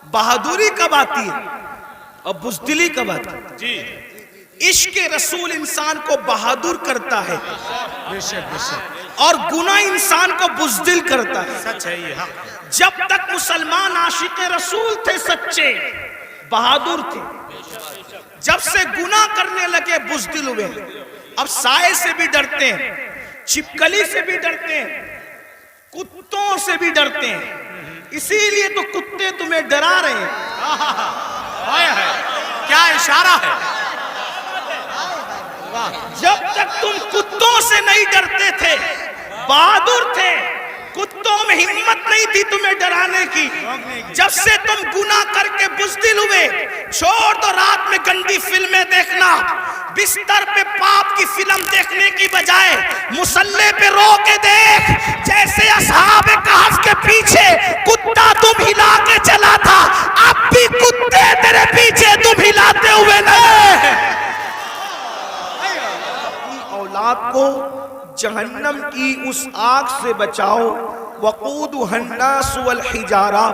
بہادری کب آتی ہے اور بزدلی کب آتی ہے؟ جی عشق رسول انسان کو بہادر کرتا ہے بے شک اور گناہ انسان کو بزدل کرتا ہے. سچ ہے یہ حق. جب تک مسلمان عاشق رسول تھے سچے بہادر تھے، جب سے گناہ کرنے لگے بزدل ہوئے. اب سائے سے بھی ڈرتے ہیں، چھپکلی سے بھی ڈرتے ہیں، کتوں سے بھی ڈرتے ہیں. اسی لیے تو کتے تمہیں ڈرا رہے ہیں. کیا اشارہ ہے. جب تک تم کتوں سے نہیں ڈرتے تھے بہادر تھے، کتوں میں ہمت نہیں تھی تمہیں ڈرانے کی. جب سے تم گناہ کر کے بزدل ہوئے، چھوڑ دو رات میں گندی فلمیں دیکھنا، بستر پہ پاپ کی فلم دیکھنے کی بجائے مصلی پہ رو کے دیکھ. جیسے اصحاب کہف کے پیچھے کتا تم ہلا کے چلا تھا، اب بھی کتے تیرے پیچھے تم ہلاتے ہوئے نہیں. اپنی اولاد کو جہنم کی اس آگ سے بچاؤ، وقودها الناس والحجارہ،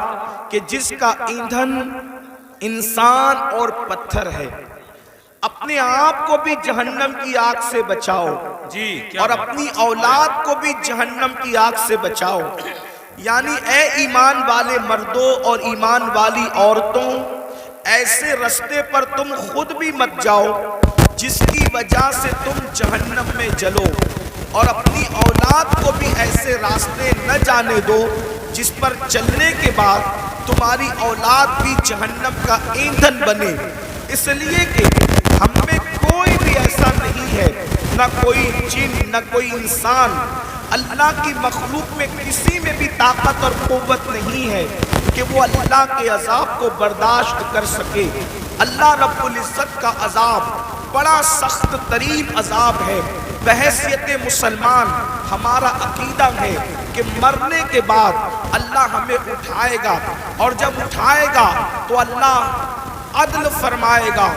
کہ جس کا ایندھن انسان اور پتھر ہے. اپنے آپ کو بھی جہنم کی آگ سے بچاؤ جی اور اپنی اولاد کو بھی جہنم کی آگ سے بچاؤ. یعنی اے ایمان والے مردوں اور ایمان والی عورتوں، ایسے رستے پر تم خود بھی مت جاؤ جس کی وجہ سے تم جہنم میں جلو، اور اپنی اولاد کو بھی ایسے راستے نہ جانے دو جس پر چلنے کے بعد تمہاری اولاد بھی جہنم کا ایندھن بنے. اس لیے کہ ہم میں کوئی بھی ایسا نہیں ہے، نہ کوئی جن نہ کوئی انسان، اللہ کی مخلوق میں کسی میں بھی طاقت اور قوت نہیں ہے کہ وہ اللہ کے عذاب کو برداشت کر سکے. اللہ رب العزت کا عذاب بڑا سخت ترین عذاب ہے. بحیثیت مسلمان ہمارا عقیدہ ہے کہ مرنے کے بعد اللہ ہمیں اٹھائے گا، اور جب اٹھائے گا تو اللہ عدل فرمائے گا،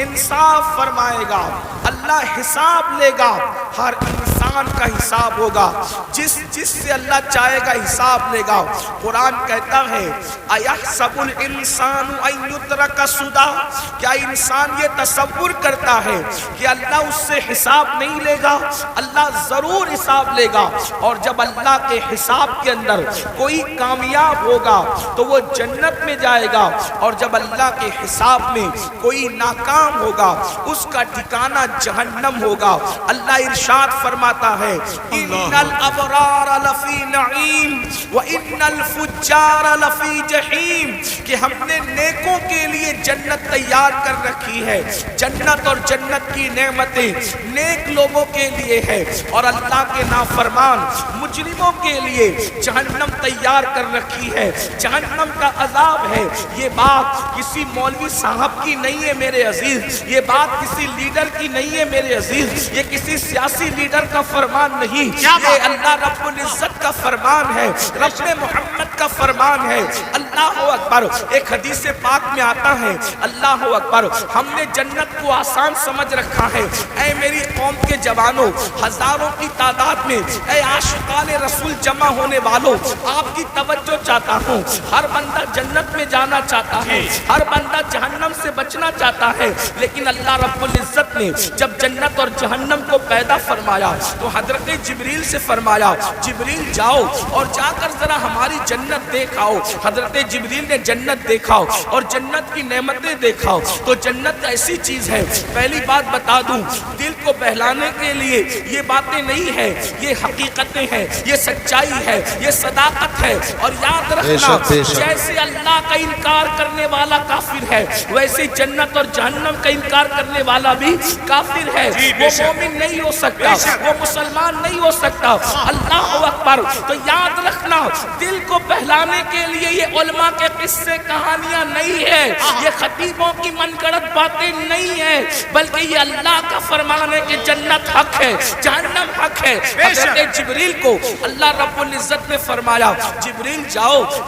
انصاف فرمائے گا، اللہ حساب لے گا. ہر انسان کا حساب ہوگا، جس سے اللہ چاہے گا حساب لے گا. قرآن کہتا ہے اَيَحْسَبُ الْإِنسَانُ أَن يُتْرَكَ سُدًى، کیا انسان یہ تصور کرتا ہے کہ اللہ اس سے حساب نہیں لے گا؟ اللہ ضرور حساب لے گا. اور جب اللہ کے حساب کے اندر کوئی کامیاب ہوگا تو وہ جنت میں جائے گا، اور جب اللہ کے حساب میں کوئی ناکام ہوگا اس کا ٹھکانہ جہنم ہوگا. اللہ ارشاد فرماتا ہے ان الابرار لفی نعیم وان الفجار لفی جحیم، کہ ہم نے نیکوں کے لیے جنت تیار کر رکھی ہے. جنت اور جنت کی نعمتیں نیک لوگوں کے لیے ہے، اور اللہ کے نافرمان مجرموں کے لیے جہنم تیار کر رکھی ہے. جہنم کا عذاب ہے. یہ بات کسی مولوی صاحب کی نہیں ہے میرے عزیز، یہ بات کسی لیڈر کی نہیں ہے میرے عزیز، یہ کسی سیاسی لیڈر کا فرمان نہیں، یہ اللہ رب العزت کا فرمان ہے، رب محمد کا فرمان ہے. اللہ اکبر. ایک حدیث پاک میں آتا ہے اللہ اکبر، ہم نے جنت کو آسان سمجھ رکھا ہے. اے میری قوم کے جوانوں، ہزاروں کی تعداد میں اے عاشقان رسول جمع ہونے والوں، آپ کی توجہ چاہتا ہوں. ہر بندہ جنت میں جانا چاہتا ہے، ہر بندہ جہنم سے بچنا چاہتا ہے، لیکن اللہ رب العزت نے جب جنت اور جہنم کو پیدا فرمایا تو حضرت جبریل سے فرمایا جبریل جاؤ اور جا کر ذرا ہماری جنت دیکھاؤ. حضرت جبریل نے جنت دیکھا اور جنت کی نعمتیں دیکھا. تو جنت ایسی چیز ہے، پہلی بات بتا دوں، دل کو بہلانے کے لیے یہ باتیں نہیں ہیں، یہ حقیقتیں ہیں، یہ سچائی ہے، یہ صداقت ہے. اور یاد رکھنا جیسے اللہ کا انکار کرنے والا کافر ہے، ویسے جنت اور جہنم کا انکار کرنے والا بھی کافر ہے. وہ مومن نہیں ہو سکتا، وہ مسلمان نہیں ہو سکتا. اللہ اکبر. تو یاد رکھنا دل کو بہلانے کے لیے یہ علماء کے قصے کہانیاں نہیں ہے، یہ خطیبوں کی من گڑت باتیں نہیں ہیں، بلکہ یہ اللہ کا فرمان ہے کہ جنت حق ہے، جہنم حق ہے. حضرت جبریل کو اللہ رب العزت نے فرمایا جبریل جاؤ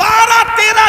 12-13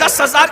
10,000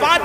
5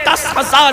10,000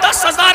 10,000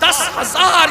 10,000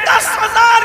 10,000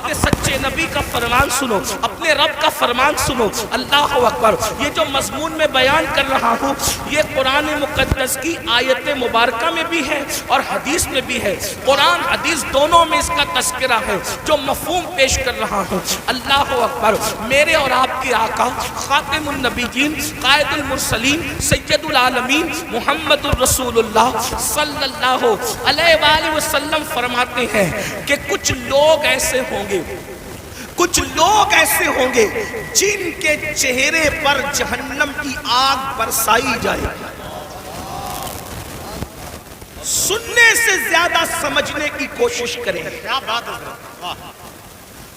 اپنے سچے نبی کا فرمان سنو، اپنے رب کا فرمان سنو۔ اللہ اکبر۔ یہ جو مضمون میں بیان کر رہا ہوں یہ قرآن مقدس کی آیت مبارکہ میں بھی ہے اور حدیث میں بھی ہے، قرآن حدیث دونوں میں اس کا تذکرہ ہے جو مفہوم پیش کر رہا ہوں۔ اللہ اکبر۔ میرے اور آپ کے آقا خاتم النبیین قائد المرسلین سید العالمین محمد الرسول اللہ صلی اللہ علیہ وآلہ وسلم فرماتے ہیں کہ کچھ لوگ ایسے ہوں گے، کچھ لوگ ایسے ہوں گے جن کے چہرے پر جہنم کی آگ برسائی جائے۔ سننے سے زیادہ سمجھنے کی کوشش کریں۔ کیا بات ہے حضرت، واہ۔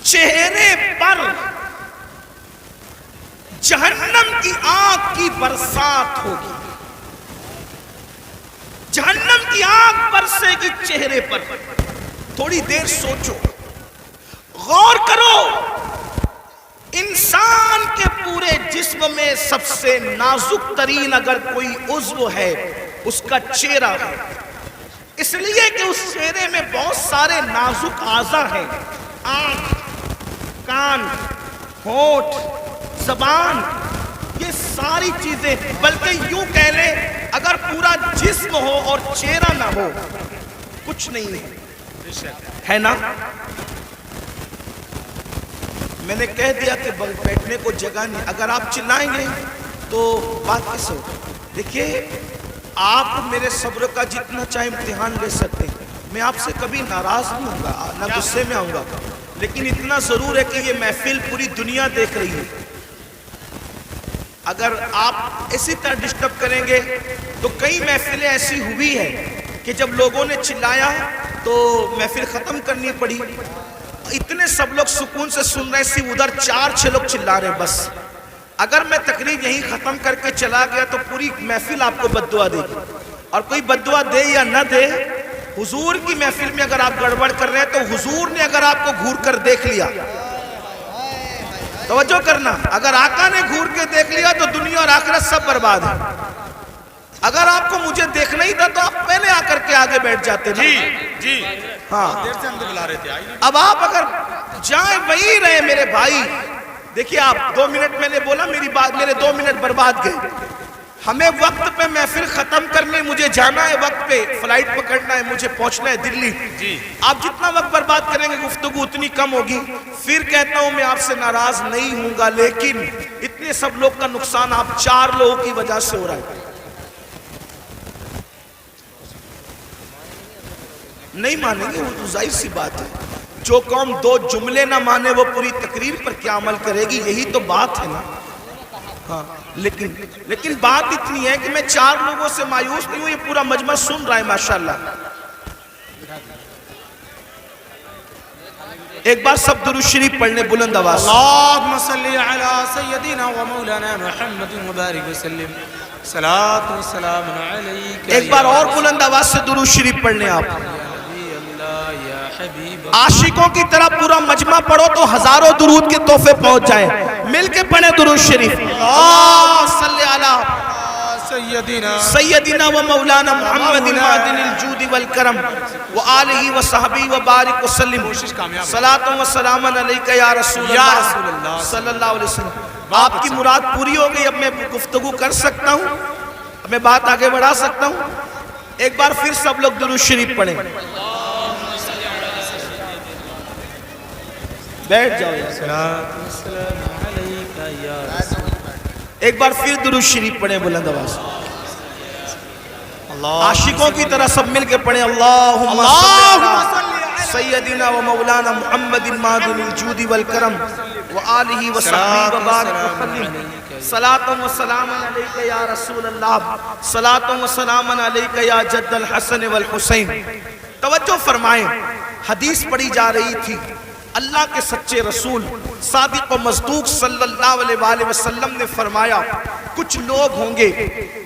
چہرے پر جہنم کی آگ کی برسات ہوگی، جہنم کی آگ برسے گی چہرے پر۔ تھوڑی دیر سوچو، غور کرو۔ انسان کے پورے جسم میں سب سے نازک ترین اگر کوئی عضو ہے اس کا چہرہ ہے، اس لیے کہ اس چہرے میں بہت سارے نازک اعضاء ہیں، آنکھ، کان، ہونٹ، زبان، یہ ساری چیزیں، بلکہ یوں کہہ لیں اگر پورا جسم ہو اور چہرہ نہ ہو کچھ نہیں ہے نا۔ میں نے کہہ دیا کہ بیٹھنے کو جگہ نہیں، اگر آپ چلائیں گے تو بات کیسے ہوگی؟ دیکھیے آپ میرے صبر کا جتنا چاہے امتحان لے سکتے ہیں، میں آپ سے کبھی ناراض نہیں ہوں گا، نہ غصے میں آؤں گا، لیکن اتنا ضرور ہے کہ یہ محفل پوری دنیا دیکھ رہی ہے۔ اگر آپ اسی طرح ڈسٹرب کریں گے تو کئی محفلیں ایسی ہوئی ہے کہ جب لوگوں نے چلایا تو محفل ختم کرنی پڑی، اتنے سب لوگ سکون سے سن رہے سی، ادھر 4-6 لوگ چلا رہے ہیں بس۔ اگر میں تقریر یہیں ختم کر کے چلا گیا تو پوری محفل آپ کو بددعا دے گی، اور کوئی بددعا دے یا نہ دے، حضور کی محفل میں اگر آپ گڑبڑ کر رہے ہیں تو حضور نے اگر آپ کو گھور کر دیکھ لیا، توجہ کرنا، اگر آقا نے گھور کے دیکھ لیا تو دنیا اور آخرت سب برباد ہے۔ اگر آپ کو مجھے دیکھنا ہی تھا تو آپ پہلے آ کر کے آگے بیٹھ جاتے نا۔ جی ہاں، دیر سے ہم تو بلا رہے تھے، آئیے۔ اب آپ اگر جائیں وہی رہے میرے بھائی، دیکھیے آپ 2 منٹ میں نے بولا، میری بات، میرے 2 منٹ برباد گئے۔ ہمیں وقت پہ محفل ختم کرنے، مجھے جانا ہے وقت پہ، فلائٹ پکڑنا ہے، مجھے پہنچنا ہے دلی۔ جی آپ جتنا وقت برباد کریں گے گفتگو اتنی کم ہوگی۔ پھر کہتا ہوں میں آپ سے ناراض نہیں ہوں گا، لیکن اتنے سب لوگ کا نقصان آپ 4 لوگوں کی وجہ سے ہو رہا ہے۔ نہیں مانیں گے، وہ تو ظاہر سی بات ہے۔ جو قوم 2 جملے نہ مانے وہ پوری تقریر پر کیا عمل کرے گی، یہی تو بات ہے نا۔ ہاں، لیکن بات اتنی ہے کہ میں 4 لوگوں سے مایوس نہیں ہوں، یہ پورا مجمع سن رہا ہے ماشاءاللہ۔ ایک بار سب درود شریف پڑھنے بلند آواز سے۔ اللہم صلی علی سیدنا و مولانا محمد مبارک وسلم، صلاۃ و سلام علیک۔ ایک بار اور بلند آواز سے درود شریف پڑھنے آپ۔ عاشقوں کی طرح پورا مجمع پڑھو تو ہزاروں درود کے تحفے پہنچ جائیں، مل کے پڑھیں درود شریف۔ اللہم صلی علی سیدنا و مولانا محمد معدن الجود والکرم وآلہ وصحبہ وبارک وسلم، صلاۃ و سلام علیک یا رسول اللہ صلی اللہ علیہ وسلم۔ آپ کی مراد پوری ہو گئی، اب میں گفتگو کر سکتا ہوں، اب میں بات آگے بڑھا سکتا ہوں۔ ایک بار پھر سب لوگ درود شریف پڑھیں، بیٹھ جاؤ۔ ایک بار پھر درود شریف پڑھیں بلند آواز۔ عاشقوں کی طرح سب مل کے پڑھیں، اللہم صلی علی سیدنا و مولانا محمد معدن الجود والکرم وآلہ وصحبہ وبارک وسلم، صلاۃ و سلام علیک یا رسول اللہ، صلاۃ و سلام علیک یا جد الحسن والحسین۔ توجہ فرمائیں، حدیث پڑھی جا رہی تھی، اللہ کے سچے رسول صادق و مصدوق صلی اللہ علیہ وآلہ وسلم نے فرمایا کچھ لوگ ہوں گے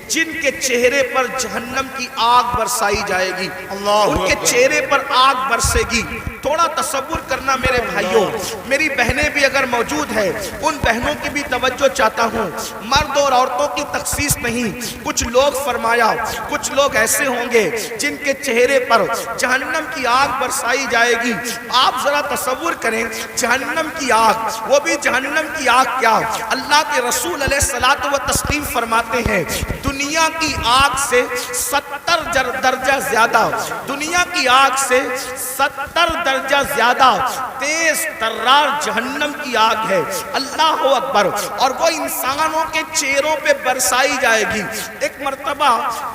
جن کے چہرے پر جہنم کی آگ برسائی جائے گی، ان کے چہرے پر آگ برسے گی، تھوڑا تصور کرنا میرے بھائیوں، میری بہنیں بھی اگر موجود ہیں ان بہنوں کی بھی توجہ چاہتا ہوں، مرد اور عورتوں کی تخصیص نہیں، کچھ لوگ فرمایا کچھ لوگ ایسے ہوں گے جن کے چہرے پر جہنم کی آگ برسائی جائے گی۔ آپ ذرا تصور کریں جہنم کی آگ، وہ بھی جہنم کی آگ کیا، اللہ کے رسول علیہ الصلوۃ والتسلیم فرماتے ہیں دنیا کی آگ سے 70 درجہ زیادہ، دنیا کی آگ سے 70 درجہ زیادہ تیز ترار جہنم کی آگ ہے۔ اللہ اکبر، اور وہ انسانوں کے چہروں پہ برسائی جائے گی۔ ایک مرتبہ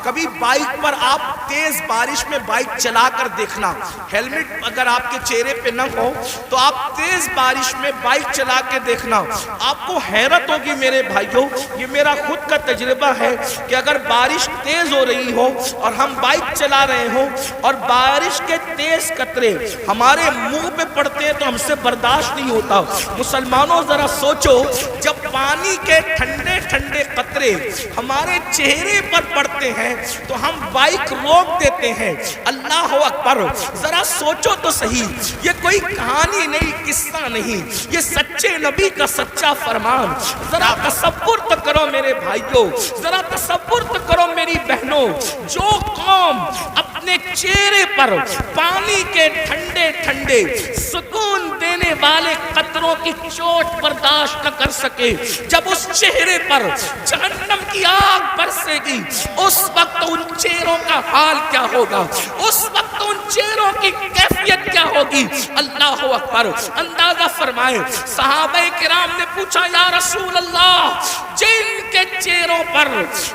کبھی بائک پر آپ تیز بارش میں بائک چلا کر دیکھنا، ہیلمٹ اگر آپ کے چہرے پہ نہ ہو تو آپ تیز بارش میں بائک چلا کے دیکھنا، آپ کو حیرت ہوگی میرے بھائیوں، یہ میرا خود کا تجربہ ہے کہ اگر بارش تیز ہو رہی ہو اور ہم بائک چلا رہے ہوں اور بارش کے تیز قطرے ہمارے منہ پہ پڑتے ہیں تو ہم سے برداشت نہیں ہوتا۔ مسلمانوں ذرا سوچو، جب پانی کے ٹھنڈے ٹھنڈے قطرے ہمارے چہرے پر پڑتے ہیں تو ہم بائک روک دیتے ہیں۔ اللہ اکبر، ذرا سوچو تو صحیح، یہ کوئی کہانی نہیں، قصہ نہیں، یہ سچے نبی کا سچا فرمان۔ ذرا تصور تو کرو میرے بھائیوں، ذرا تصور تو کرو میری بہنوں، جو قوم اپنے چہرے پر پانی کے ٹھنڈے ٹھنڈے سکون دینے والے قطروں کی چوٹ برداشت نہ کر سکے، جب اس چہرے پر جہنم کی آگ برسے گی اس وقت ان چہروں کا حال کیا ہوگا، اس وقت ان چہروں کی کیفیت کیا ہوگی۔ اللہ اکبر، اندازہ فرمائے، صحابہ کرام نے پوچھا یا رسول اللہ، جن کے چہروں پر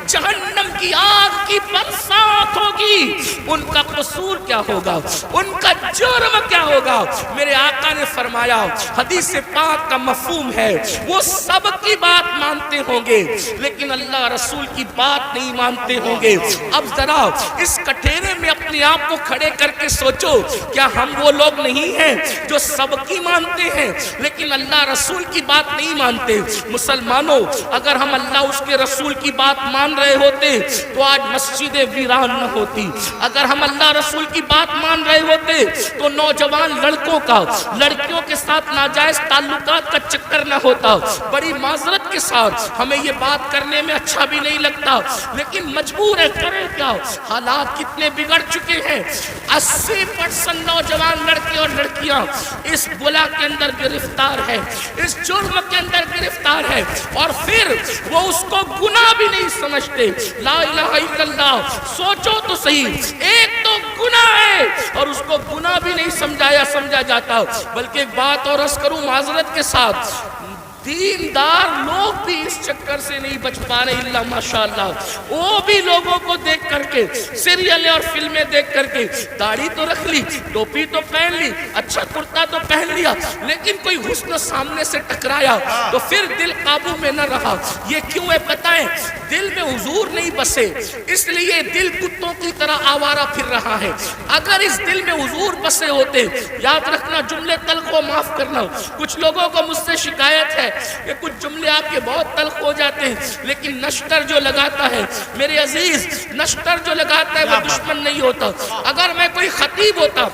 جہنم کی آگ کی برسات ہوگی ان کا قصور کیا ہوگا، ان کا جرم کیا ہوگا؟ میرے آقا نے فرمایا، حدیث پاک کا مفہوم ہے وہ سب کی بات مانتے ہوں گے لیکن اللہ رسول کی بات نہیں مانتے ہوں گے۔ اب ذرا اس کٹھیرے میں اپنے آپ کو کھڑے کر کے سوچو، کیا ہم وہ لوگ نہیں ہیں جو سب کی مانتے ہیں لیکن اللہ رسول کی بات نہیں مانتے؟ مسلمانوں، اگر ہم اللہ اس کے رسول کی بات مان رہے ہوتے تو آج مسجدیں ویران نہ ہوتی، اگر ہم اللہ رسول کی بات مان رہے ہوتے تو نوجوان لڑکوں کا لڑکیوں کے ساتھ ناجائز تعلقات کا چکر نہ ہوتا۔ بڑی معذرت کے ساتھ ہمیں یہ بات کرنے میں اچھا بھی نہیں لگتا لیکن مجبور ہے، کریں کیا، حالات کتنے بگڑ چکے ہیں۔ 80% نوجوان لڑکے اور لڑکیاں اس گناہ کے اندر گرفتار ہے، اس جرم کے اندر گرفتار ہے، اور پھر وہ اس کو گناہ بھی نہیں سمجھتے۔ لا الہ الا اللہ، سوچو تو صحیح، ایک تو گناہ ہے اور اس کو گناہ بھی نہیں سمجھا جاتا۔ بلکہ ایک بات اور عرض کروں معذرت کے ساتھ، دیندار لوگ بھی اس چکر سے نہیں بچ پا رہے الا ماشاءاللہ۔ وہ بھی لوگوں کو دیکھ کر کے، سیریلیں اور فلمیں دیکھ کر کے، داڑھی تو رکھ لی، ٹوپی تو پہن لی، اچھا کرتا تو پہن لیا، لیکن کوئی حسن سامنے سے ٹکرایا تو پھر دل قابو میں نہ رہا۔ یہ کیوں ہے بتائیں؟ دل میں حضور نہیں بسے، اس لیے دل کتوں کی طرح آوارہ پھر رہا ہے۔ اگر اس دل میں حضور بسے ہوتے، یاد رکھنا جملے تلخ کو معاف کرنا، کچھ لوگوں کو مجھ سے شکایت ہے کہ کچھ جملے آپ کے بہت تلخ ہو جاتے ہیں، لیکن نشتر جو لگاتا ہے میرے عزیز، نشتر جو لگاتا ہے وہ دشمن نہیں ہوتا۔ اگر میں کوئی خطیب ہوتا،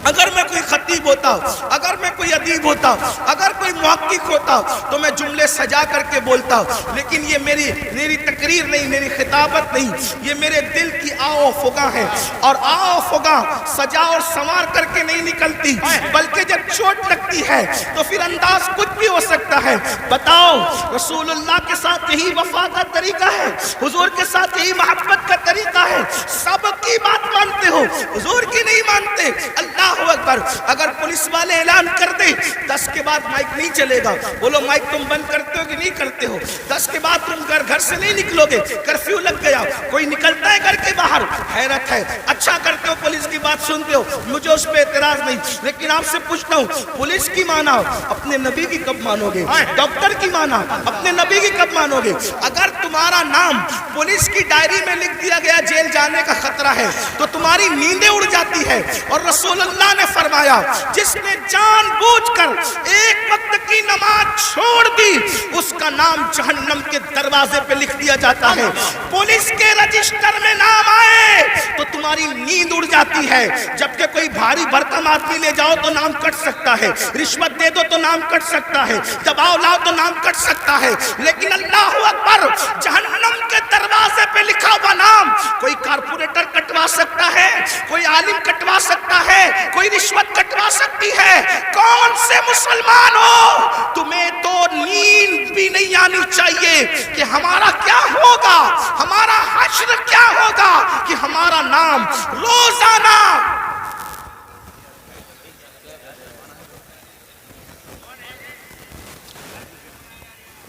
اگر میں کوئی خطیب ہوتا، اگر میں کوئی ادیب ہوتا، اگر کوئی محقق ہوتا تو میں جملے سجا کر کے بولتا، لیکن یہ میری تقریر نہیں، میری خطابت نہیں، یہ میرے دل کی آو فغاں ہے، اور آو فغاں سجا اور سنوار کر کے نہیں نکلتی، بلکہ جب چوٹ لگتی ہے تو پھر انداز کچھ بھی ہو سکتا ہے۔ بتاؤ، رسول اللہ کے ساتھ یہی وفا کا طریقہ ہے، حضور کے ساتھ یہی محبت کا طریقہ ہے، سب کی بات مانتے ہو، حضور کی نہیں مانتے۔ اللہ اکبر، اگر پولیس والے اعلان کر دیں 10 کے بعد مائک نہیں چلے گا، بولو مائک تم بند کرتے ہو کہ نہیں کرتے ہو؟ 10 کے بعد تم گھر سے نہیں نکلو گے، کرفیو لگ گیا، کوئی نکلتا ہے گھر کے باہر؟ حیرت ہے، اچھا کرتے ہو پولیس کی بات سنتے ہو، مجھے اس پہ اعتراض نہیں، لیکن آپ سے پوچھتا ہوں، پولیس کی مانا اپنے نبی کی کب مانو گے؟ ڈاکٹر کی مانا اپنے نبی کی کب مانو گے؟ اگر تمہارا نام پولیس کی ڈائری میں لکھ دیا گیا جیل جانے کا خطرہ ہے تو تمہاری نیندیں اڑ جاتی ہے، اور رسول اللہ نے فرمایا جس نے جان بوجھ کر ایک وقت کی نماز چھوڑ دی اس کا نام جہنم کے دروازے پہ لکھ دیا جاتا ہے۔ پولیس کے رجسٹر میں نام آئے تو تمہاری نیند اڑ جاتی ہے، جبکہ کوئی بھاری بھرکم آدمی لے جاؤ تو نام کٹ سکتا ہے، رشوت دے دو تو نام کٹ سکتا ہے، دباؤ لاؤ تو نام کٹ سکتا ہے، لیکن اللہ اکبر، جہنم کے دروازے پہ لکھا ہوا نام کوئی کارپوریٹر کٹوا سکتا ہے، کوئی عالم کٹوا سکتا ہے، کوئی رشوت کٹوا سکتی ہے؟ کون سے مسلمان ہو؟ تمہیں تو نیند بھی نہیں آنی چاہیے کہ ہمارا کیا ہوگا، ہمارا حشر کیا ہوگا، کہ ہمارا نام روزانہ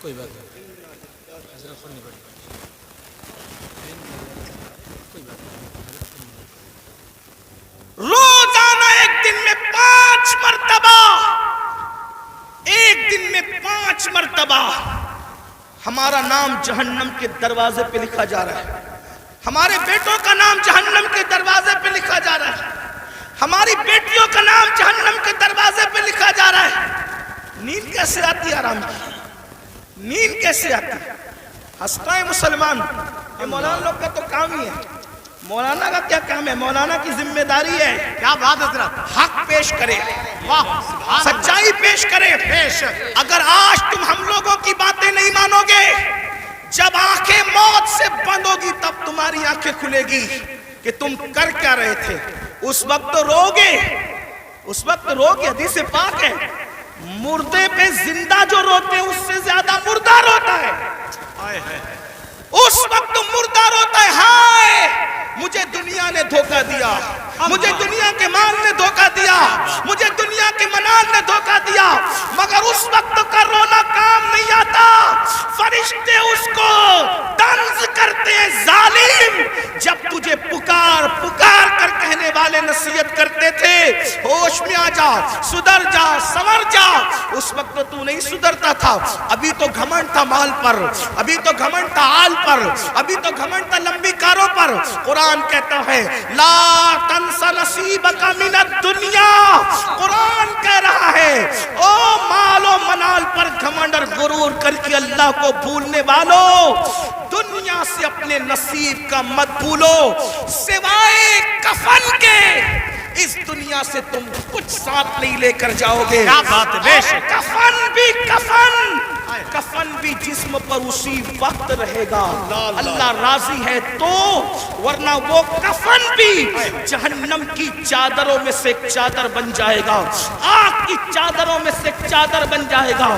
کوئی بات نہیں، روزانہ ایک دن میں 5 مرتبہ، ایک دن میں 5 مرتبہ ہمارا نام جہنم کے دروازے پہ لکھا جا رہا ہے، ہمارے بیٹوں کا نام جہنم کے دروازے پہ لکھا جا رہا ہے، ہماری بیٹیوں کا نام جہنم کے دروازے پہ لکھا جا رہا ہے۔ نیند کیسے آتی ہے آرام کی؟ نیند کیسے آتی ہے؟ ہنستا ہے مسلمان، یہ مولانا لوگ کا تو کام ہی ہے۔ مولانا کا کیا کام ہے؟ مولانا کی ذمہ داری ہے کیا بات حضرت، حق پیش کرے، واہ، سچائی پیش کرے۔ اگر آج تم ہم لوگوں کی باتیں نہیں مانو گے، جب آنکھیں موت سے بند ہوگی تب تمہاری آنکھیں کھلے گی کہ تم کر کیا رہے تھے۔ اس وقت تو روگے، اس وقت روگے۔ حدیث پاک ہے، مردے پہ زندہ جو روتے ہیں اس سے زیادہ مردہ روتا ہے۔ اس وقت مردہ روتا ہے، ہائے مجھے دنیا نے دھوکہ دیا، مجھے دنیا کے مال نے دھوکہ دیا، مجھے دنیا کے منال نے دھوکہ دیا۔ مگر اس وقت کا رونا کام نہیں آتا، فرشتے اس کو طنز کرتے ہیں، ظالم، جب تجھے پکار پکار کر کہنے والے نصیحت کرتے تھے ہوش میں آ جا، سدھر جا، سنور جا، اس وقت تو نہیں سدھرتا تھا۔ ابھی تو گھمنڈ تھا مال پر، ابھی تو گھمنڈ تھا آل پر، ابھی تو گھمنڈ تھا لمبی کاروں پر۔ قرآن کہتا ہے لا تنس نصیبک من الدنیا، قرآن کہہ رہا ہے او مال و منال پر گھمنڈ اور غرور کر کے اللہ کو بھولنے والوں، دنیا سے اپنے نصیب کا مت بھولو، سوائے کفن کے اس دنیا سے تم کچھ ساتھ نہیں لے کر جاؤ گے۔ کیا بات ہے، بے شک۔ کفن بھی کفن، کفن بھی جسم پر اسی وقت رہے گا، اللہ راضی ہے تو، ورنہ وہ کفن بھی جہنم کی چادروں میں سے ایک چادر بن جائے گا، آگ کی چادروں میں سے ایک چادر بن جائے گا۔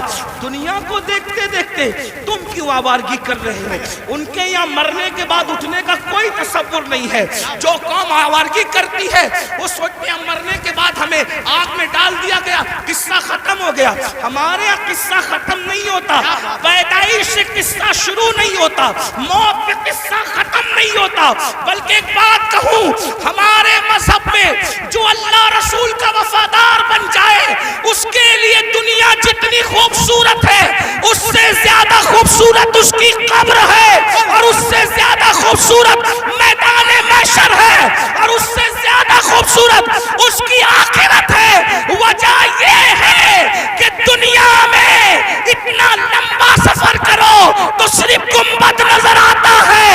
دنیا کو دیکھتے دیکھتے تم کیوں آوارگی کر رہے ہو؟ ان کے یہاں مرنے کے بعد اٹھنے کا کوئی تصور نہیں ہے۔ جو قوم آوارگی کرتی ہے وہ سوچتے ہیں مرنے کے بعد ہمیں آگ میں ڈال دیا گیا، قصہ ختم ہو گیا۔ ہمارے یہاں قصہ ختم نہیں ہوتا، پیدائش سے قصہ شروع نہیں ہوتا، موت پہ قصہ ختم نہیں ہوتا۔ بلکہ ایک بات کہوں، ہمارے مذہب میں جو اللہ رسول کا وفادار بن جائے اس کے لیے دنیا جتنی خوبصورت ہے اس سے زیادہ خوبصورت اس کی قبر ہے، اور اس سے زیادہ خوبصورت میدان محشر ہے، اور اس سے زیادہ خوبصورت اس کی آخرت ہے۔ وجہ یہ ہے کہ دنیا میں اتنا لمبا سفر کرو تو صرف گنبد نظر آتا ہے،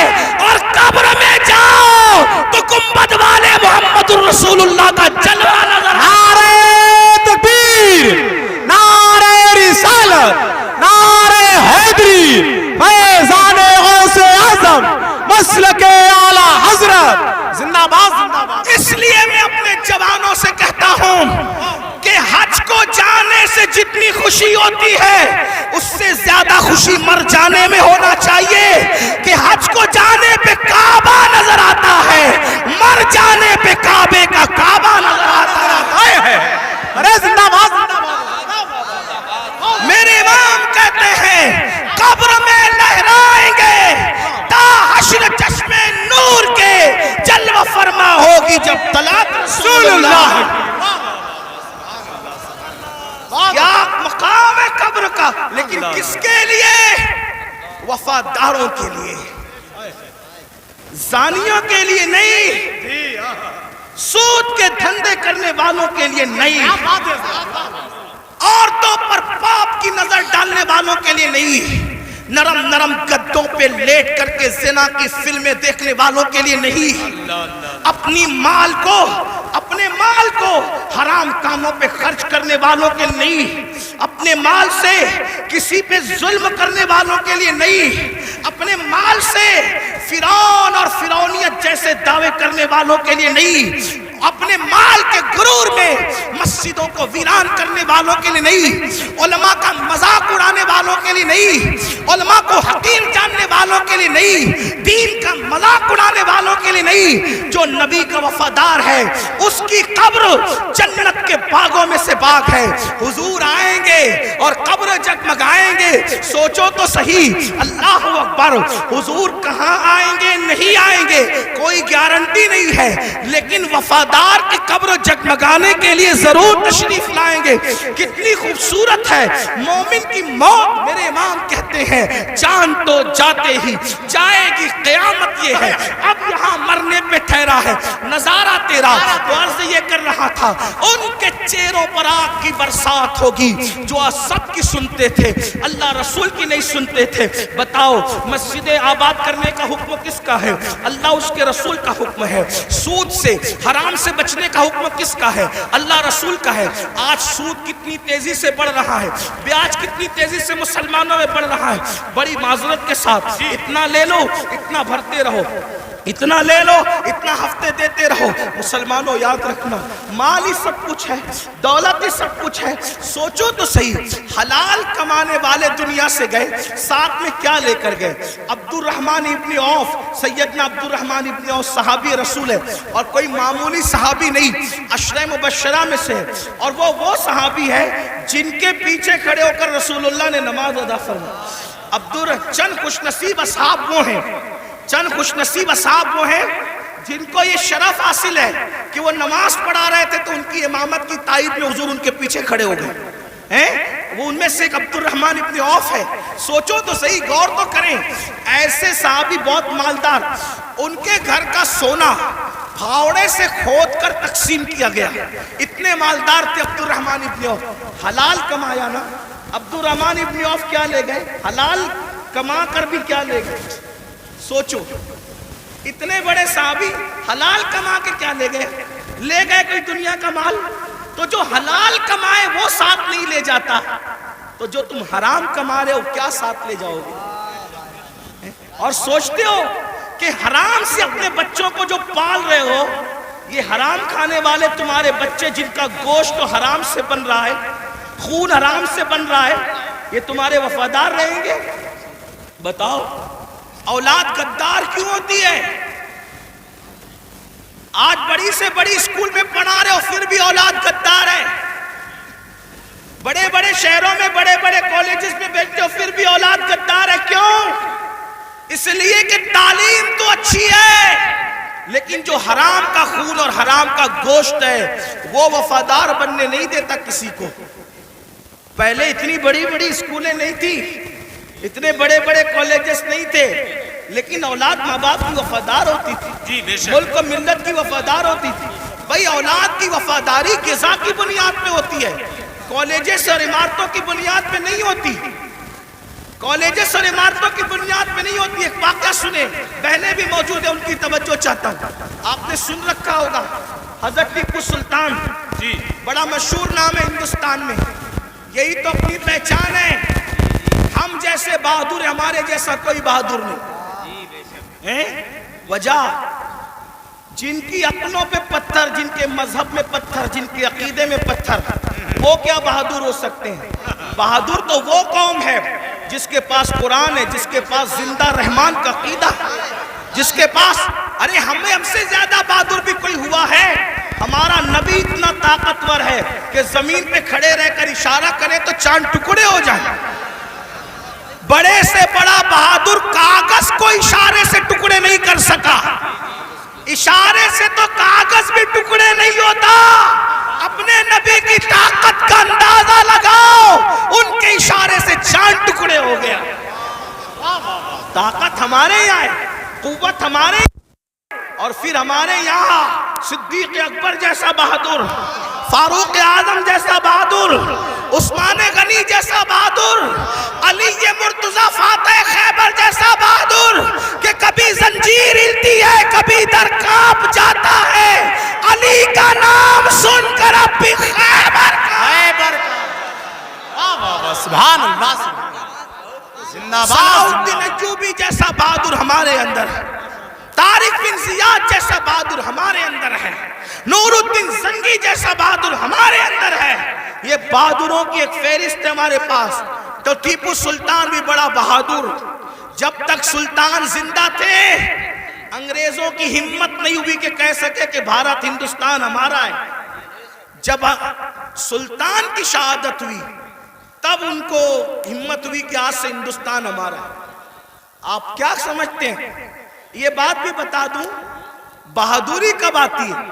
اور قبر میں جاؤ تو گنبد والے محمد الرسول اللہ کا جلوہ نظر آتا ہے۔ نعرہ تکبیر، نعرہ رسالت، نعرہ حیدری، فیضان غوث اعظم، مسلک اعلیٰ حضرت، زندہ باد زندہ باد۔ اس لیے میں اپنے جوانوں سے کہتا ہوں کہ حج کو جانے سے جتنی خوشی ہوتی ہے اس سے زیادہ خوشی مر جانے میں ہونا چاہیے، کہ حج کو جانے پہ کعبہ نظر آتا ہے، مر جانے پہ کعبے کا کعبہ نظر آتا ہے۔ ارے زندہ باد زندہ باد۔ میرے امام کہتے ہیں قبر میں لہرائیں گے تا حشر چشم نور کے، جلوہ فرما ہوگی جب طلعت رسول اللہ۔ کیا مقام ہے قبر کا، لیکن کس کے لیے؟ وفاداروں کے لیے، زانیوں کے لیے نہیں، سود کے دھندے کرنے والوں کے لیے نہیں، عورتوں پر پاپ کی نظر ڈالنے والوں کے لیے نہیں، نرم نرم گدوں پہ لیٹ کر کے زنا کی فلمیں دیکھنے والوں کے لیے نہیں، اپنے مال کو حرام کاموں پہ خرچ کرنے والوں کے نہیں، اپنے مال سے کسی پہ ظلم کرنے والوں کے لیے نہیں، اپنے مال سے فرعون اور فرعونیت جیسے دعوے کرنے والوں کے لیے نہیں، اپنے مال کے غرور میں مسجدوں کو ویران کرنے والوں کے لیے نہیں، علماء کا مذاق اڑانے والوں کے لیے نہیں، علماء کو حقیر جاننے والوں کے لیے نہیں، دین کا مذاق اڑانے والوں کے لیے نہیں۔ جو نبی کا وفادار ہے اس کی قبر جنت کے باغوں میں سے باغ ہے۔ حضور آئیں گے اور قبر جگمگائیں گے، سوچو تو صحیح، اللہ اکبر، حضور کہاں آئیں گے نہیں آئیں گے کوئی گارنٹی نہیں ہے، لیکن وفادار کی قبر جگمگانے کے لیے ضرور تشریف لائیں گے۔ کتنی خوبصورت ہے مومن کی موت۔ میرے امام کہتے ہیں جان تو جاتے ہی جائے گی قیامت، یہ ہے اب یہاں مرنے پہ ٹھہرا ہے نظارہ تیرا۔ تو عرض یہ کر رہا تھا ان کے چہروں پر آگ کی برسات ہوگی جو سب کی سنتے تھے، اللہ رسول کی نہیں سنتے تھے۔ بتاؤ مسجد آباد کرنے کا حکم کس کا ہے؟ اللہ اس کے رسول کا حکم ہے۔ سود سے حرام سے بچنے کا حکم کس کا ہے؟ اللہ رسول کا ہے۔ آج سود کتنی تیزی سے بڑھ رہا ہے، بیاج کتنی تیزی سے مسلمانوں میں بڑھ رہا ہے۔ بڑی معذرت کے ساتھ اتنا لے لو اتنا بھرتے رہو، اتنا لے لو اتنا ہفتے دیتے رہو۔ مسلمانوں یاد رکھنا مال ہی سب کچھ ہے، دولت ہی سب کچھ ہے۔ سوچو تو صحیح، حلال کمانے والے دنیا سے گئے، ساتھ میں کیا لے کر گئے؟ عبد الرحمن ابن عوف، سیدنا عبد الرحمن ابن عوف صحابی رسول ہے، اور کوئی معمولی صحابی نہیں، عشرہ مبشرہ میں سے، اور وہ صحابی ہے جن کے پیچھے کھڑے ہو کر رسول اللہ نے نماز ادا فرمائی۔ چند خوش نصیب اصحاب وہ ہیں، چند خوش نصیب اصحاب وہ ہیں جن کو یہ شرف حاصل ہے کہ وہ نماز پڑھا رہے تھے تو ان کی امامت کی تائید میں حضور ان کے پیچھے کھڑے ہو گئے ہیں۔ وہ ان میں سے ایک عبد الرحمن ابن عوف ہے۔ سوچو تو صحیح، غور تو کریں، ایسے صحابی بہت مالدار، ان کے گھر کا سونا پھاوڑے سے کھود کر تقسیم کیا گیا، اتنے مالدار تھے عبد الرحمن ابن عوف۔ حلال کمایا نا، عبد الرحمن ابن عوف کیا لے گئے؟ حلال کما کر بھی کیا لے گئے؟ سوچو، اتنے بڑے صحابی حلال کما کے کیا لے گئے؟ لے گئے کوئی دنیا کا مال؟ تو جو حلال کمائے وہ ساتھ نہیں لے جاتا، تو جو تم حرام کما رہے ہو کیا ساتھ لے جاؤ گے؟ اور سوچتے ہو کہ حرام سے اپنے بچوں کو جو پال رہے ہو، یہ حرام کھانے والے تمہارے بچے جن کا گوشت حرام سے بن رہا ہے، خون حرام سے بن رہا ہے، یہ تمہارے وفادار رہیں گے؟ بتاؤ، اولاد غدار کیوں ہوتی ہے؟ آج بڑی سے بڑی اسکول میں پڑھا رہے ہو پھر بھی اولاد غدار ہے، بڑے بڑے شہروں میں بڑے بڑے کالجز میں بیٹھتے ہو پھر بھی اولاد غدار ہے۔ کیوں؟ اس لیے کہ تعلیم تو اچھی ہے، لیکن جو حرام کا خون اور حرام کا گوشت ہے وہ وفادار بننے نہیں دیتا کسی کو۔ پہلے اتنی بڑی بڑی اسکولیں نہیں تھی، اتنے بڑے بڑے کالجز نہیں تھے، لیکن اولاد ماں باپ کی وفادار ہوتی تھی، ملک و ملت کی وفادار ہوتی تھی۔ بھائی اولاد کی وفاداری غذا کی بنیاد پہ ہوتی ہے، کالجز اور عمارتوں کی بنیاد پہ نہیں ہوتی، کالجز اور عمارتوں کی بنیاد پہ نہیں ہوتی۔ ایک واقعہ سنیں، بہنیں بھی موجود ہیں، ان کی توجہ چاہتا ہوں۔ آپ نے سن رکھا ہوگا حضرت ٹیپو سلطان، بڑا مشہور نام ہے ہندوستان میں، یہی تو اپنی پہچان ہے، ہم جیسے بہادر، ہمارے جیسا کوئی بہادر نہیں۔ وجہ جن کی عقلوں پہ پتھر، جن کے مذہب میں پتھر، جن کے عقیدے میں پتھر، وہ کیا بہادر ہو سکتے ہیں؟ بہادر تو وہ قوم ہے جس کے پاس قرآن ہے، جس کے پاس زندہ رحمان کا عقیدہ، جس کے پاس، ارے ہم سے زیادہ بہادر بھی کوئی ہوا ہے؟ ہمارا نبی اتنا طاقتور ہے کہ زمین پہ کھڑے رہ کر اشارہ کرے تو چاند ٹکڑے ہو جائیں۔ بڑے سے بڑا بہادر کاغذ کو اشارے سے ٹکڑے نہیں کر سکا، اشارے سے تو کاغذ بھی ٹکڑے نہیں ہوتا۔ اپنے نبی کی طاقت کا اندازہ لگاؤ، ان کے اشارے سے چاند ٹکڑے ہو گیا۔ طاقت ہمارے یہاں ہے، قوت ہمارے، اور پھر ہمارے یہاں صدیق اکبر جیسا بہادر، فاروق اعظم جیسا بہادر، عثمان غنی جیسا بہادر، علی مرتضیٰ فاتح خیبر جیسا بہادر، کہ کبھی زنجیر ہلتی ہے، کبھی در کانپ جاتا علی کا نام سن کر اب بھی خیبر سبحان اللہ زندہ صلاح باد الدین ایوبی جیسا بہادر ہمارے اندر ہے، طارق بن زیاد جیسا بہادر ہمارے اندر ہے، نور الدین زنگی جیسا بہادر ہمارے اندر ہے۔ یہ بہادروں کی ایک فہرست ہے ہمارے پاس۔ تو ٹیپو سلطان بھی بڑا بہادر، جب تک سلطان زندہ تھے انگریزوں کی ہمت نہیں ہوئی کہ کہہ سکے کہ بھارت ہندوستان ہمارا ہے۔ جب سلطان کی شہادت ہوئی تب ان کو ہمت ہوئی کہ آج سے ہندوستان ہمارا ہے۔ آپ کیا سمجھتے ہیں؟ یہ بات بھی بتا دوں، بہادری کب آتی ہے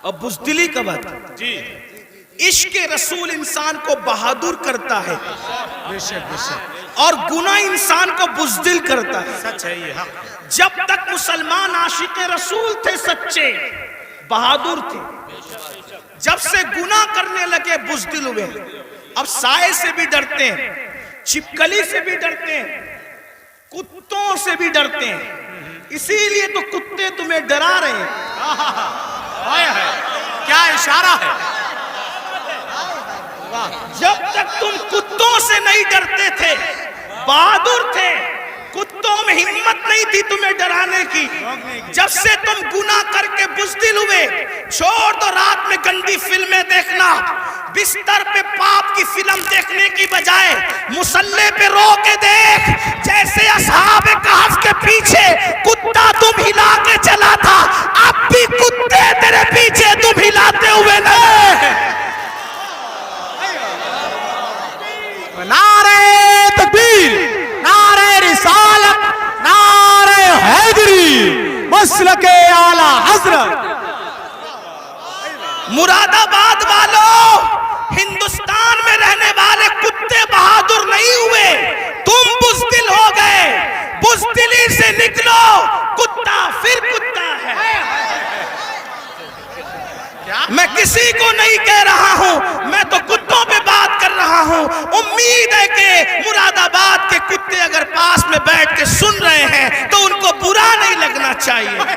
اور بزدلی کب آتی ہے؟ جی عشق رسول انسان کو بہادر کرتا ہے بے شک بے شک اور گناہ انسان کو بزدل کرتا ہے۔ سچ ہے یہ حق جب تک مسلمان عاشق رسول تھے، سچے بہادر تھے، جب سے گناہ کرنے لگے بزدل ہوئے۔ اب سائے سے بھی ڈرتے ہیں، چھپکلی سے بھی ڈرتے ہیں، کتوں سے بھی ڈرتے ہیں۔ اسی لیے تو کتے تمہیں ڈرا رہے ہیں۔ کیا اشارہ ہے جب تک تم کتوں سے نہیں ڈرتے تھے، بہادر تھے، کتوں میں ہمت نہیں تھی تمہیں ڈرانے کی۔ جب سے تم گناہ کر کے بزدل ہوئے، چھوڑ دو رات میں گندی فلمیں دیکھنا، بستر پہ پاپ کی فلم دیکھنے کی بجائے مصلے پہ رو کے دیکھ، جیسے اصحاب کہف کے پیچھے کتا تم ہلا کے چلا تھا، اب بھی کتے تیرے پیچھے تم ہلاتے ہوئے نہیں۔ نعرہ تکبیر، نعرہ رسالت، نعرہ حیدری، مسلک اعلی حضرت۔ مراد آباد والوں، ہندوستان میں رہنے والے کتے بہادر نہیں ہوئے، تم بزدل ہو گئے۔ بزدلی سے نکلو، کتا پھر کتا ہے۔ میں کسی کو نہیں کہہ رہا ہوں، میں تو کتوں پہ بات کر رہا ہوں۔ امید ہے کہ مراد آباد کے کتے اگر پاس میں بیٹھ کے سن رہے ہیں تو ان کو برا نہیں لگنا چاہیے۔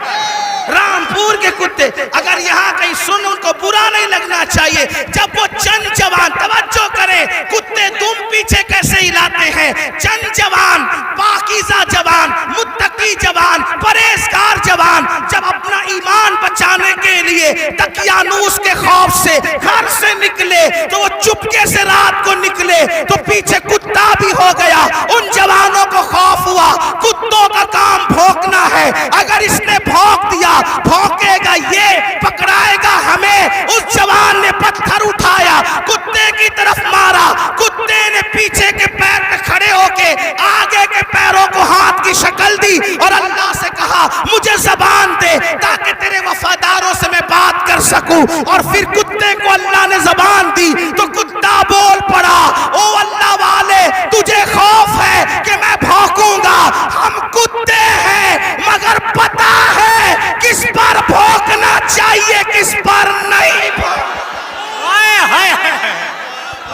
رامپور کے کتے اگر یہاں کہیں سن، ان کو برا نہیں لگنا چاہیے۔ جب وہ چند جوان، توجہ کریں کتے تم پیچھے کیسے ہلاتے ہیں، چند جوان، پاکیزہ جوان، متقی جوان، پرہیزگار جوان جب اپنا ایمان بچانے کے لیے دقیانوس کے خوف سے گھر سے نکلے تو وہ چپکے سے رات کو نکلے تو پیچھے کتا بھی ہو گیا۔ ان جوانوں کو خوف ہوا، کتوں کا کام بھونکنا ہے، اگر اس نے بھونک دیا بھونکے گا یہ، پکڑائے گا ہمیں۔ اس جوان نے پتھر اٹھایا، کتے کی طرف مارا، کتے نے پیچھے کے پیر پہ کھڑے ہو کے آگے کے پیروں کو ہاتھ کی شکل دی اور اللہ سے کہا مجھے زبان دے تاکہ تیرے وفاداروں سے میں بات کر سکوں۔ اور پھر کتے کو اللہ نے زبان دی تو کتا بول پڑا، او اللہ والے تجھے خوف ہے کہ میں بھونکوں گا، ہم کتے ہیں مگر پتا ہے کس پر بھونکنا چاہیے کس پر نہیں۔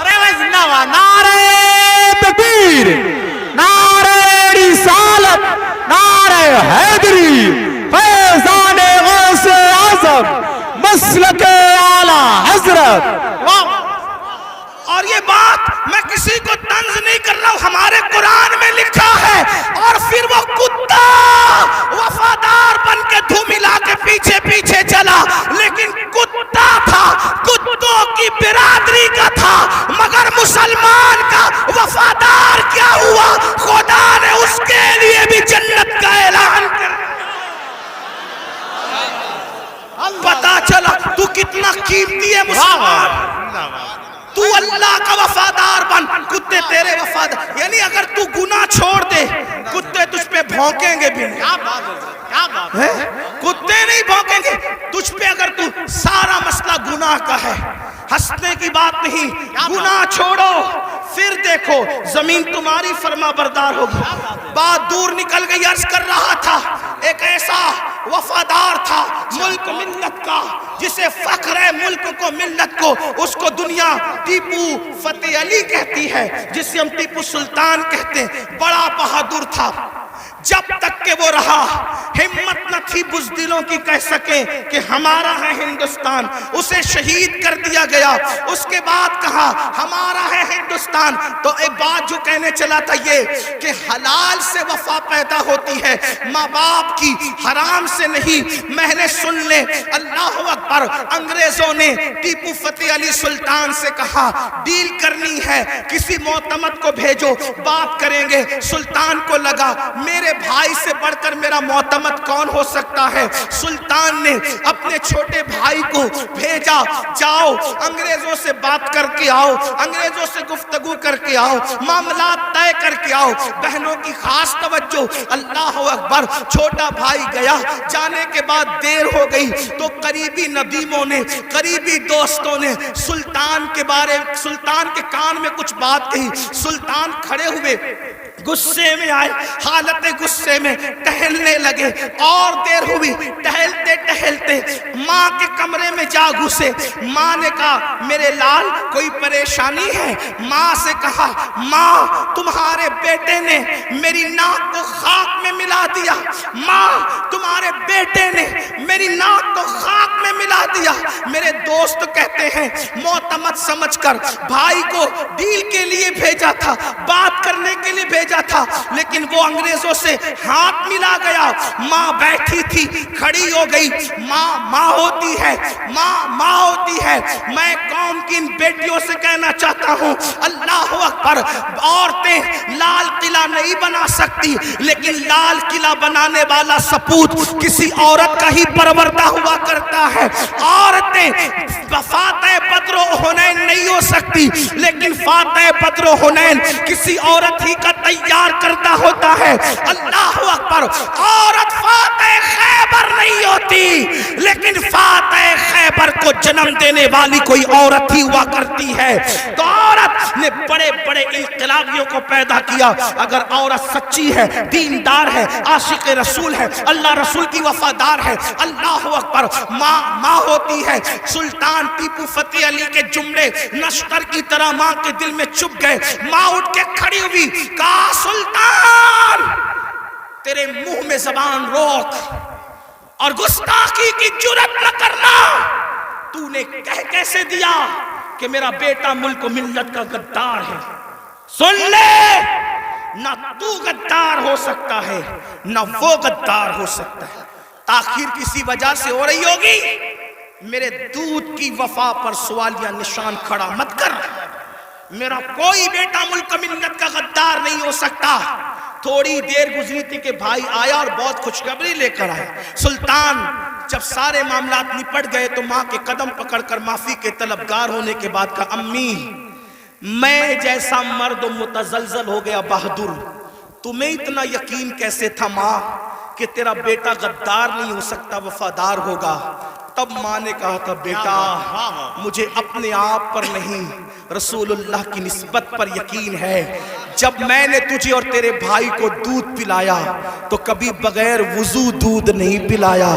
ارے بھائی زندہ باد، نعرہ تکبیر، نعرہ رسالت، نعرہ حیدری، فیضان غوث اعظم، مسلک اعلی حضرت۔ اور یہ بات میں کسی کو طنز نہیں کر رہا ہوں، ہمارے قرآن میں لکھا ہے۔ اور پھر وہ کتا وفادار بن کے دھو ملا کے پیچھے پیچھے چلا، لیکن کتا تھا، کتوں کی برادری کا تھا، مگر مسلمان کا وفادار کیا ہوا، خدا نے اس کے لیے بھی جنت کا اعلان کر دیا۔ پتا چلا تو کتنا قیمتی ہے مسلمان، تو اللہ کا وفادار بن، کتے تیرے وفادار۔ یعنی اگر تو گناہ چھوڑ دے کتے تجھ پہ بھونکیں گے بھی نہیں، کتے نہیں بھونکیں گے تجھ پہ اگر تو سارا مسئلہ گناہ کا ہے۔ ہنسنے کی بات نہیں، گناہ چھوڑو پھر دیکھو زمین تمہاری فرما بردار ہوگی۔ بات دور نکل گئی، عرض کر رہا تھا ایک ایسا وفادار تھا ملک ملت کا جسے فخر ہے ملک کو ملت کو، اس کو دنیا ٹیپو فتح علی کہتی ہے، جسے ہم ٹیپو سلطان کہتے ہیں۔ بڑا بہادر تھا، جب تک کہ وہ رہا ہمت نہ ہی بزدلوں کی کہہ سکیں کہ ہمارا ہے ہندوستان. اسے شہید کر دیا گیا. اس کے بعد کہا ہمارا ہے ہندوستان. تو ایک بات جو کہنے چلا تھا یہ کہ حلال سے وفا پیدا ہوتی ہے, ماں باپ کی, حرام سے نہیں. میں نے سن لے, اللہ اکبر, انگریزوں نے ٹیپو فتح علی سلطان سے کہا ڈیل کرنی ہے, کسی معتمد کو بھیجو, بات کریں گے. سلطان کو لگا میرے بھائی سے بڑھ کر میرا معتمد کون ہو سکتا ہے. سلطان نے اپنے چھوٹے بھائی کو بھیجا, جاؤ انگریزوں سے بات کر کے آؤ, انگریزوں سے گفتگو کر کے آؤ, معاملات طے کر کے آؤ. بہنوں کی خاص توجہ, اللہ اکبر. چھوٹا بھائی گیا, جانے کے بعد دیر ہو گئی تو قریبی ندیموں نے, قریبی دوستوں نے سلطان کے کان میں کچھ بات کہی. سلطان کھڑے ہوئے, غصے میں آئے, حالت غصے میں ٹہلنے لگے. اور دیر ہوئی, ٹہلتے ٹہلتے ماں کے کمرے میں جا گھسے. ماں نے کہا میرے لال کوئی پریشانی ہے؟ ماں سے کہا ماں تمہارے بیٹے نے میری ناک کو خاک میں ملا دیا. ماں تمہارے بیٹے نے میری ناک کو خاک میں ملا دیا. میرے دوست کہتے ہیں معتمد سمجھ کر بھائی کو ڈیل کے لیے بھیجا تھا, بات کرنے کے لیے بھیجا تھا, لیکن وہ انگریزوں سے ہاتھ ملا گیا. ماں بیٹھی تھی, کھڑی ہو گئی. ماں ہوتی ہے, ماں ہوتی ہے. میں قوم کی ان بیٹیوں سے کہنا چاہتا ہوں, اللہ اکبر, عورتیں لال قلعہ نہیں بنا سکتی, لیکن لال قلعہ بنانے والا سپوت کسی عورت کا ہی پروردہ ہوا کرتا ہے. عورتیں فاتح بدر و حنین نہیں ہو سکتی, لیکن فاتح بدر و حنین کسی عورت ہی کا تیار کرتا ہوتا ہے. اللہ اکبر. عورت فاتح خیبر نہیں ہوتی, لیکن فاتح خیبر کو جنم دینے والی کوئی عورت ہی ہوا کرتی ہے. تو عورت نے بڑے بڑے انقلابیوں کو پیدا کیا. اگر عورت سچی ہے, دیندار ہے, عاشق رسول ہے, اللہ رسول کی وفادار ہے, اللہ اکبر, ماں ہوتی ہے. سلطان ٹیپو فتح علی کے جملے نشتر کی طرح ماں کے دل میں چپ گئے. ماں اٹھ کے کھڑی ہوئی, کہا سلطان تیرے منہ میں زبان روک اور گستاخی کی جرات نہ کرنا. تو نے کہہ کیسے دیا کہ میرا بیٹا ملک و ملت کا غدار ہے؟ سن لے, نہ تو غدار ہو سکتا ہے نہ وہ غدار ہو سکتا ہے. تاخیر کسی وجہ سے ہو رہی ہوگی, میرے دودھ کی وفا پر سوالیہ نشان کھڑا مت کر. میرا کوئی بیٹا ملک و ملت کا غدار نہیں ہو سکتا. تھوڑی دیر گزری تھی کہ بھائی آیا اور بہت خوشخبری لے کر آیا. سلطان جب سارے معاملات نپٹ گئے تو ماں کے قدم پکڑ کر معافی کے طلبگار ہونے کے بعد کہا امی میں جیسا مرد متزلزل ہو گیا بہادر, تمہیں اتنا یقین کیسے تھا ماں کہ تیرا بیٹا غدار نہیں ہو سکتا, وفادار ہوگا؟ تب ماں نے کہا تھا بیٹا مجھے اپنے آپ پر نہیں رسول اللہ کی نسبت پر یقین ہے. جب میں نے تجھے اور تیرے بھائی کو دودھ پلایا تو کبھی بغیر وضو دودھ نہیں پلایا.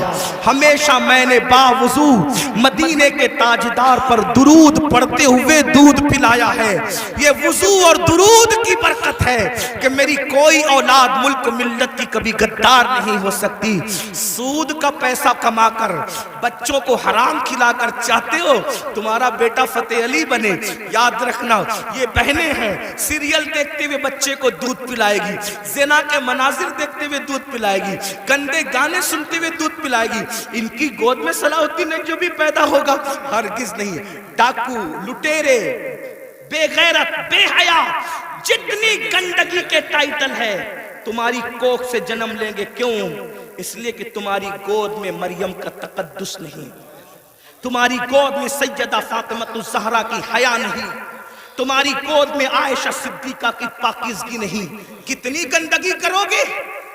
ہمیشہ میں نے با وضو مدینے کے تاجدار پر درود پڑھتے ہوئے دودھ پلایا ہے. یہ وضو اور درود کی برکت ہے کہ میری کوئی اولاد ملک ملت کی کبھی غدار نہیں ہو سکتی. سود کا پیسہ کما کر بچوں کو حرام کھلا کر چاہتے ہو تمہارا بیٹا فتح علی بنے؟ یاد رکھنا یہ بہنیں ہیں, سیریل دیکھتے ہوئے بچے کو دودھ پلائے گی, زنا کے مناظر دیکھتے ہوئے دودھ پلائے گی, گندے گانے سنتے ہوئے دودھ پلائے گی. ان کی گود میں صلاح الدین جو بھی پیدا ہوگا ہرگز نہیں. ڈاکو, لٹیرے, بے غیرت, بے حیا, جتنی گندگی کے ٹائٹل ہے تمہاری کوکھ سے جنم لیں گے. کیوں؟ اس لیے کہ تمہاری گود میں مریم کا تقدس نہیں, تمہاری گود میں سیدہ فاطمہ الزہرا کی حیا نہیں, تمہاری گود میں عائشہ صدیقہ کی پاکیزگی نہیں. کتنی گندگی کرو گے؟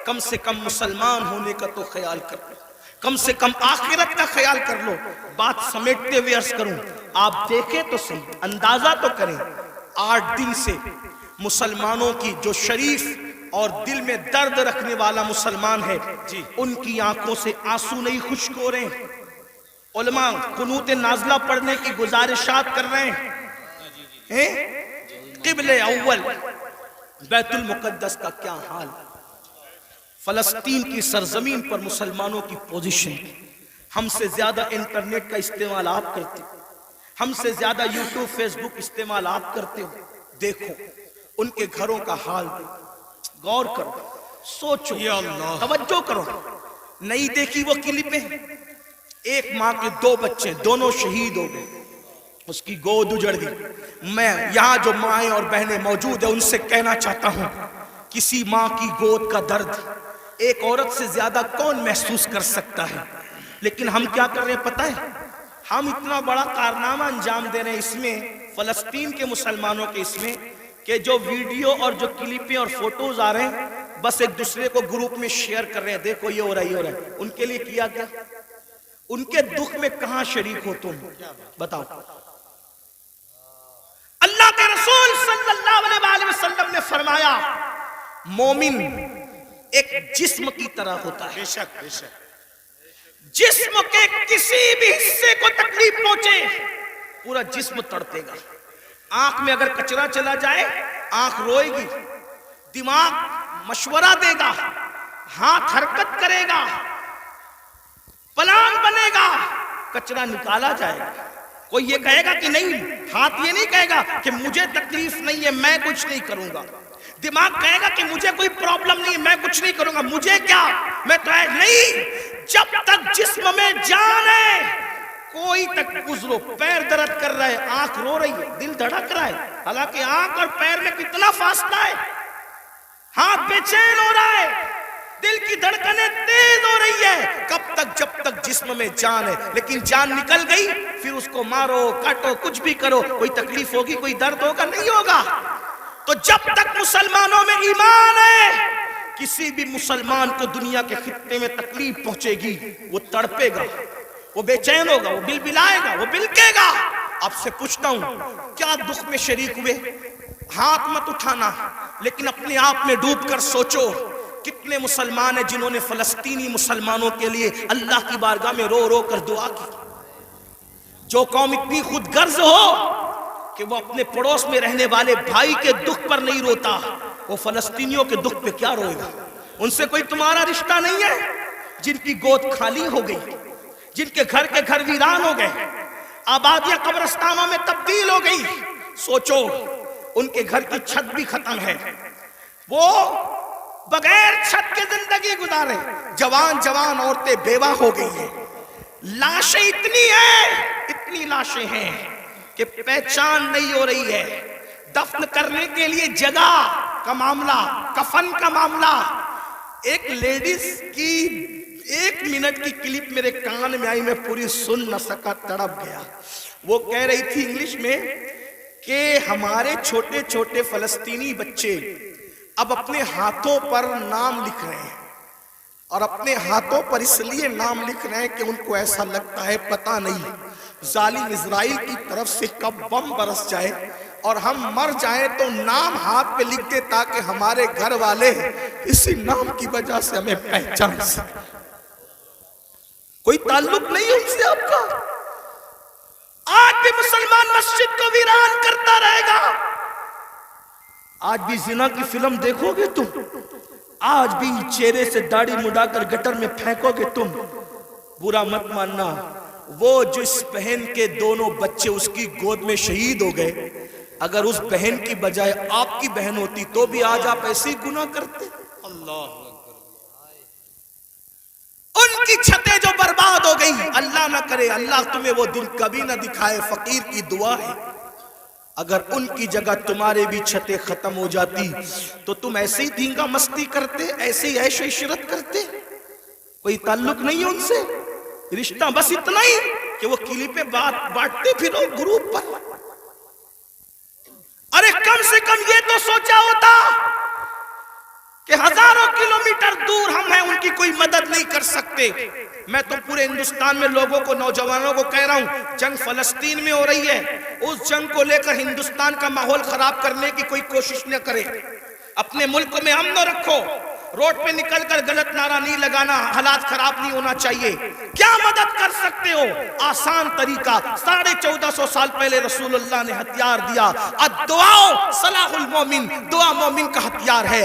کم سے کم مسلمان ہونے کا تو خیال کر لو, کم سے کم آخرت کا خیال کر لو. بات سمیٹتے ہوئے عرض کروں, آپ دیکھیں تو صحیح, اندازہ تو کریں. 8 دن سے مسلمانوں کی جو شریف اور دل میں درد رکھنے والا مسلمان ہے ان کی آنکھوں سے آنسو نہیں خشک ہو رہے ہیں. علماء قنوت نازلہ پڑھنے کی گزارشات کر رہے ہیں. قبلہ اول بیت المقدس کا کیا حال, فلسطین کی سرزمین پر مسلمانوں کی پوزیشن، ہم سے زیادہ انٹرنیٹ کا استعمال آپ کرتے ہو، ہم سے زیادہ یوٹیوب فیس بک استعمال آپ کرتے ہو. دیکھو ان کے گھروں کا حال، غور کرو، سوچو، یا اللہ، توجہ کرو. نہیں دیکھی وہ کلپیں؟ ایک ماں کے 2 بچے، دونوں شہید ہو گئے، اس کی گود اجڑ گئی. میں یہاں جو مائیں اور بہنیں موجود ہیں ان سے کہنا چاہتا ہوں، کسی ماں کی گود کا درد ایک عورت سے زیادہ کون محسوس کر سکتا ہے؟ لیکن ہم کیا کر رہے ہیں پتہ ہے؟ ہم اتنا بڑا کارنامہ انجام دے رہے ہیں اس میں، فلسطین کے مسلمانوں کے اس میں، کہ جو ویڈیو اور جو کلپیں اور فوٹوز آ رہے ہیں بس ایک دوسرے کو گروپ میں شیئر کر رہے ہیں، دیکھو یہ ہو رہا ہے، یہ ہو رہا ہے. ان کے لیے کیا گیا؟ ان کے دکھ میں کہاں شریک ہو تم؟ بتاؤ. اللہ کے رسول صلی اللہ علیہ وسلم نے فرمایا مومن ایک جسم کی طرح ہوتا ہے. بے شک بے شک. جسم کے کسی بھی حصے کو تکلیف پہنچے پورا جسم تڑپے گا. آنکھ میں اگر کچرا چلا جائے آنکھ روئے گی، دماغ مشورہ دے گا، ہاتھ حرکت کرے گا، پلان بنے گا، کچرا نکالا جائے گا. کوئی یہ کہے گا کہ نہیں، ہاتھ یہ نہیں کہے گا کہ مجھے تکلیف نہیں ہے میں کچھ نہیں کروں گا. دماغ کہے گا کہ مجھے کوئی پرابلم نہیں ہے میں کچھ نہیں کروں گا، مجھے کیا، میں تو نہیں. جب تک جسم میں جان ہے کوئی تک گزرو، پیر درد کر رہا ہے، آنکھ رو رہی ہے، دل دھڑک رہا ہے، حالانکہ آنکھ اور پیر میں کتنا فاصلہ ہے، ہاتھ بے چین ہو رہا ہے، دل کی دھڑکنیں تیز ہو رہی ہے. کب تک؟ جب تک جسم میں جان ہے. لیکن جان نکل گئی پھر اس کو مارو کاٹو کچھ بھی کرو، کوئی تکلیف ہوگی، کوئی درد ہوگا؟ نہیں ہوگا. تو جب تک مسلمانوں میں ایمان ہے کسی بھی مسلمان کو دنیا کے خطے میں تکلیف پہنچے گی وہ تڑپے گا، وہ بے چین ہوگا، وہ بلبلائے گا، وہ بلکے گا. آپ سے پوچھتا ہوں کیا دکھ میں شریک ہوئے؟ ہاتھ مت اٹھانا، لیکن اپنے آپ میں ڈوب کر سوچو کتنے مسلمان ہیں جنہوں نے فلسطینی مسلمانوں کے لیے اللہ کی بارگاہ میں رو رو کر دعا کی. جو قوم اتنی خود غرض ہو کہ وہ اپنے پڑوس میں رہنے والے بھائی کے دکھ پر نہیں روتا، وہ فلسطینیوں کے دکھ پہ کیا روئے گا؟ ان سے کوئی تمہارا رشتہ نہیں ہے؟ جن کی گود خالی ہو گئی، جن کے گھر ویران ہو گئے، آبادیاں قبرستانوں میں تبدیل ہو گئی، سوچو ان کے گھر کی چھت بھی ختم ہے، وہ بغیر چھت کے زندگی گزارے. جوان جوان عورتیں بیوہ ہو گئی ہیں، لاشیں اتنی لاشیں ہیں کہ پہچان نہیں ہو رہی ہے. دفن کرنے کے لیے جگہ کا معاملہ، کفن کا معاملہ. ایک لیڈیز کی 1 منٹ کی کلپ میرے کان میں آئی، میں پوری سن نہ سکا، تڑپ گیا. وہ کہہ رہی تھی انگلش میں کہ ہمارے چھوٹے چھوٹے فلسطینی بچے اب اپنے ہاتھوں پر نام لکھ رہے ہیں، اور اپنے ہاتھوں پر اس لیے نام لکھ رہے ہیں کہ ان کو ایسا لگتا ہے پتہ نہیں ظالم اسرائیل کی طرف سے کب بم برس جائے اور ہم مر جائیں تو نام ہاتھ پہ لکھ دے تاکہ ہمارے گھر والے اسی نام کی وجہ سے ہمیں پہچان سکیں. کوئی تعلق نہیں ان سے آپ کا. آج بھی مسلمان مسجد کو ویران کرتا رہے گا. آج بھی زنا کی فلم دیکھو گے تم، آج بھی چہرے سے داڑھی مڈا کر گٹر میں پھینکو گے تم. برا مت ماننا، وہ جو اس بہن کے دونوں بچے اس کی گود میں شہید ہو گئے، اگر اس بہن کی بجائے آپ کی بہن ہوتی تو بھی آج آپ ایسے گناہ کرتے. اللہ ان کی چھتیں جو برباد ہو گئی، اللہ نہ کرے اللہ تمہیں وہ دن کبھی نہ دکھائے، فقیر کی دعا ہے. اگر ان کی جگہ تمہارے بھی چھتیں ختم ہو جاتی تو تم ایسے ہی دھینگا مستی کرتے، ایسے ہی عیش و عشرت کرتے. کوئی تعلق نہیں ان سے، رشتہ بس اتنا ہی کہ وہ کلپیں بانٹتے پھرو گروپ پر. ارے کم سے کم یہ تو سوچا ہوتا کہ ہزاروں کلومیٹر دور ہم ہیں، ان کی کوئی مدد نہیں کر سکتے. میں تو پورے ہندوستان میں لوگوں کو، نوجوانوں کو کہہ رہا ہوں، جنگ فلسطین میں ہو رہی ہے، اس جنگ کو لے کر ہندوستان کا ماحول خراب کرنے کی کوئی کوشش نہ کرے. اپنے ملک میں امن رکھو، روڈ پہ نکل کر غلط نعرہ نہیں لگانا، حالات خراب نہیں ہونا چاہیے. کیا مدد کر سکتے ہو؟ آسان طریقہ، 1450 سال پہلے رسول اللہ نے ہتھیار دیا، الدعاء صلاح المومن، دعا مومن کا ہتھیار ہے.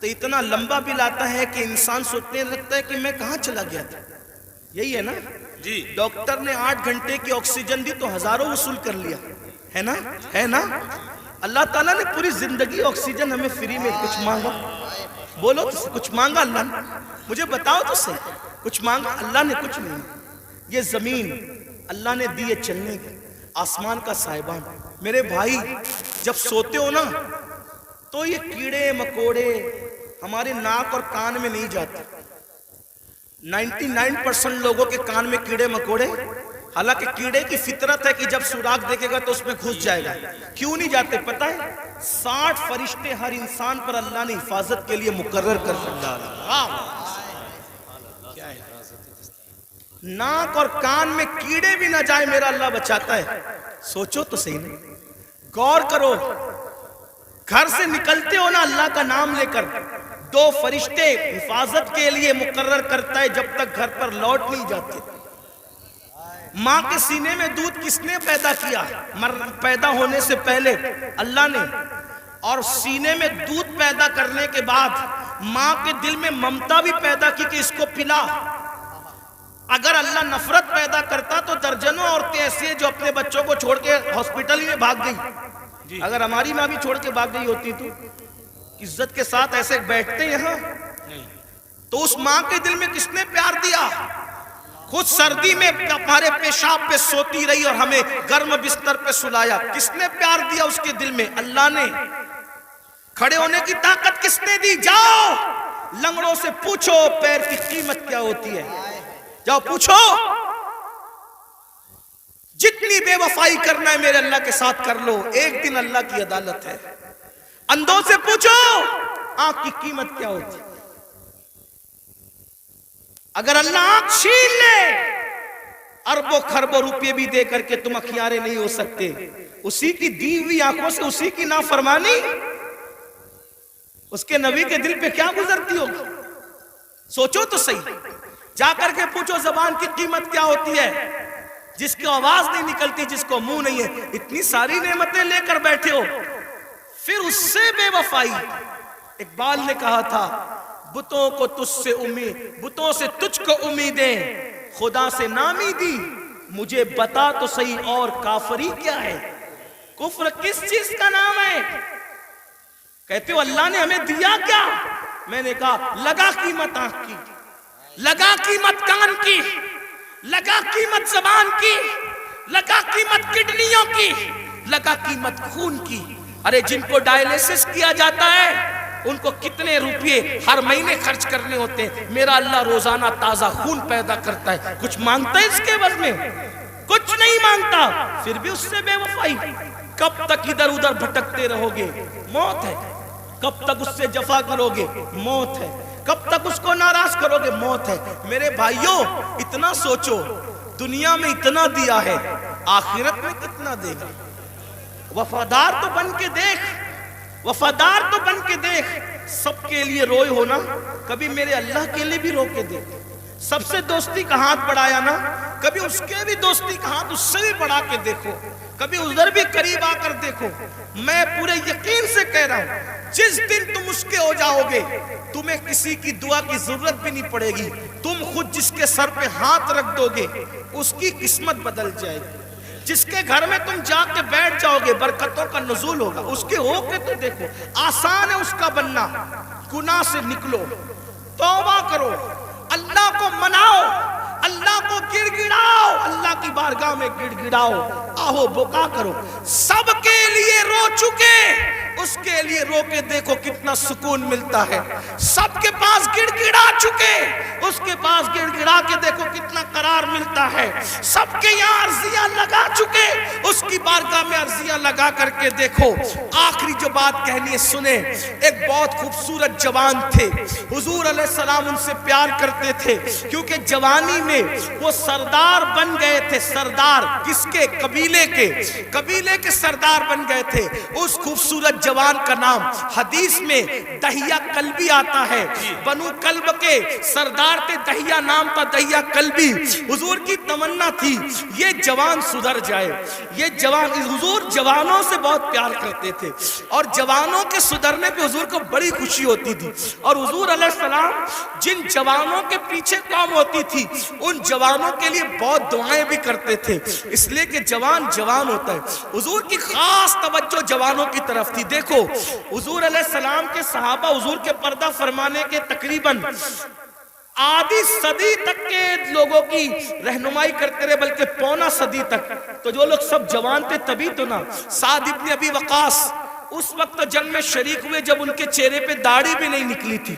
تو اتنا لمبا بل آتا ہے کہ انسان سوچنے لگتا ہے کہ میں کہاں چلا گیا تھا. یہی ہے نا جی ڈاکٹر نے 8 گھنٹے کی آکسیجن دی تو ہزاروں وصول کر لیا ہے نا, ہے نا. اللہ تعالیٰ نے پوری زندگی آکسیجن ہمیں فری میں. کچھ مانگا؟ بولو تو کچھ مانگا اللہ نے؟ مجھے بتاؤ تو صحیح, کچھ مانگا؟ اللہ نے کچھ نہیں. یہ زمین اللہ نے دی ہے چلنے کی, آسمان کا سائبان. میرے بھائی جب سوتے ہو نا تو یہ کیڑے مکوڑے ہمارے ناک اور کان میں نہیں جاتے. 99% لوگوں کے کان میں کیڑے مکوڑے, حالانکہ کیڑے کی فطرت ہے کہ جب سوراخ دیکھے گا تو اس میں گھس جائے گا. کیوں نہیں جاتے پتہ ہے؟ 60 فرشتے ہر انسان پر اللہ نے حفاظت کے لیے مقرر کر رکھا. ناک اور کان میں کیڑے بھی نہ جائے میرا اللہ بچاتا ہے. سوچو تو صحیح نہیں, غور کرو. گھر سے نکلتے ہو نا اللہ کا نام لے کر, 2 فرشتے حفاظت کے لیے مقرر کرتا ہے جب تک گھر پر لوٹ نہیں جاتے. ماں کے سینے میں دودھ کس نے پیدا کیا؟ پیدا ہونے سے پہلے اللہ نے. اور سینے میں دودھ پیدا کرنے کے بعد ماں کے دل میں ممتا بھی پیدا کی کہ اس کو پلا. اگر اللہ نفرت پیدا کرتا تو درجنوں عورتیں ایسی ہیں جو اپنے بچوں کو چھوڑ کے ہاسپٹل میں بھاگ گئی. اگر ہماری ماں بھی چھوڑ کے بھاگ گئی ہوتی تو عزت کے ساتھ ایسے بیٹھتے یہاں. تو اس ماں کے دل میں کس نے پیار دیا؟ خود سردی میں ہمارے پیشاب پہ سوتی رہی اور ہمیں گرم بستر پہ سلایا. کس نے پیار دیا اس کے دل میں؟ اللہ نے. کھڑے ہونے کی طاقت کس نے دی؟ جاؤ لنگڑوں سے پوچھو پیر کی قیمت کیا ہوتی ہے. جاؤ پوچھو. جتنی بے وفائی کرنا ہے میرے اللہ کے ساتھ کر لو, ایک دن اللہ کی عدالت ہے. اندھوں سے پوچھو آنکھ کی قیمت کیا ہوتی ہے. اگر اللہ آنکھ چھین لے اربوں خربوں روپے بھی دے کر کے تم اخیارے نہیں ہو سکتے. اسی کی دی ہوئی آنکھوں سے اسی کی نافرمانی اس کے نبی کے دل پہ کیا گزرتی ہوگی؟ سوچو تو صحیح. جا کر کے پوچھو زبان کی قیمت کیا ہوتی ہے, جس کی آواز نہیں نکلتی, جس کو منہ نہیں ہے. اتنی ساری نعمتیں لے کر بیٹھے ہو, پھر اس سے بے وفائی. اقبال نے کہا تھا بتوں کو تجھ سے امید, بتوں سے تجھ کو امیدیں, خدا سے نامی دی. مجھے بتا تو صحیح اور کافری کیا ہے؟ کفر کس چیز کا نام ہے؟ کہتے ہو اللہ نے ہمیں دیا کیا؟ میں نے کہا لگا قیمت آنکھ کی, لگا قیمت کان کی, لگا قیمت زبان کی, لگا قیمت کڈنیوں کی, لگا قیمت خون کی. ارے جن کو ڈائلیسس کیا جاتا ہے ان کو کتنے روپے ہر مہینے خرچ کرنے ہوتے ہیں. میرا اللہ روزانہ تازہ خون پیدا کرتا ہے. کچھ مانگتا ہے اس کے عوض میں؟ کچھ نہیں مانگتا. پھر بھی اس سے بے وفائی. کب تک ادھر ادھر بھٹکتے رہو گے؟ موت ہے. کب تک اس سے جفا کرو گے؟ موت ہے. کب تک اس کو ناراض کرو گے؟ موت ہے. میرے بھائیوں اتنا سوچو, دنیا میں اتنا دیا ہے, آخرت میں کتنا دے گا؟ وفادار تو بن کے دیکھ, وفادار تو بن کے دیکھ. سب کے لیے روئے ہونا, کبھی میرے اللہ کے لیے بھی رو کے دیکھ. سب سے دوستی کا ہاتھ بڑھایا نا, کبھی اس کے بھی دوستی کا ہاتھ اس سے بھی بڑھا کے دیکھو. کبھی ادھر بھی قریب آ کر دیکھو. میں پورے یقین سے کہہ رہا ہوں جس دن تم اس کے ہو جاؤ گے تمہیں کسی کی دعا کی ضرورت بھی نہیں پڑے گی. تم خود جس کے سر پہ ہاتھ رکھ دو گے اس کی قسمت بدل جائے گی. جس کے گھر میں تم جا کے بیٹھ جاؤ گے برکتوں کا نزول ہوگا. اس کے ہو کے تو دیکھو, آسان ہے اس کا بننا. گناہ سے نکلو, توبہ کرو, اللہ کو مناؤ, اللہ کو گڑ گڑاؤ, اللہ کی بارگاہ میں گڑ گڑاؤ, آہو بکا کرو. سب کے لیے رو چکے, اس کے لیے رو کے دیکھو کتنا سکون ملتا ہے. سب کے پاس گڑ گڑا چکے, اس کے پاس گڑ گڑا کے دیکھو کتنا قرار ملتا ہے. سب کے یہاں عرضیاں لگا چکے, اس کی بارگاہ میں عرضیاں لگا کر کے دیکھو. آخری جو بات کہنی ہے سنیں. ایک بہت خوبصورت جوان تھے, حضور علیہ السلام ان سے پیار کرتے تھے کیونکہ جوانی میں وہ سردار بن گئے تھے. سردار کس کے؟ قبیلے کے, قبیلے کے سردار بن گئے تھے. اس خوبصورت جوان کا نام حدیث میں دہیہ کلبی آتا ہے. بنو کلب کے سردار تھے, دہیہ نام تھا, دہیہ کلبی. حضور کی تمنا تھی یہ جوان سدھر جائے, یہ جوان. حضور جوانوں سے بہت پیار کرتے تھے اور جوانوں کے سدھرنے پہ حضور کو بڑی خوشی ہوتی تھی، اور حضور علیہ السلام جن جوانوں کے پیچھے کام ہوتی تھی ان جوانوں کے لیے بہت دعائیں بھی کرتے تھے، اس لیے کہ جوان جوان ہوتا ہے۔ حضور کی خاص توجہ جوانوں کی طرف تھی۔ دیکھو حضور علیہ السلام کے صحابہ حضور کے پردہ فرمانے کے تقریباً آدھی صدی تک کے لوگوں کی رہنمائی کرتے رہے، بلکہ پونا صدی تک، تو جو لوگ سب جوان تھے تبھی تو نا۔ سعد ابن ابی وقاص اس وقت جنگ میں شریک ہوئے جب ان کے چہرے پہ داڑھی بھی نہیں نکلی تھی۔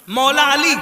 مولا علی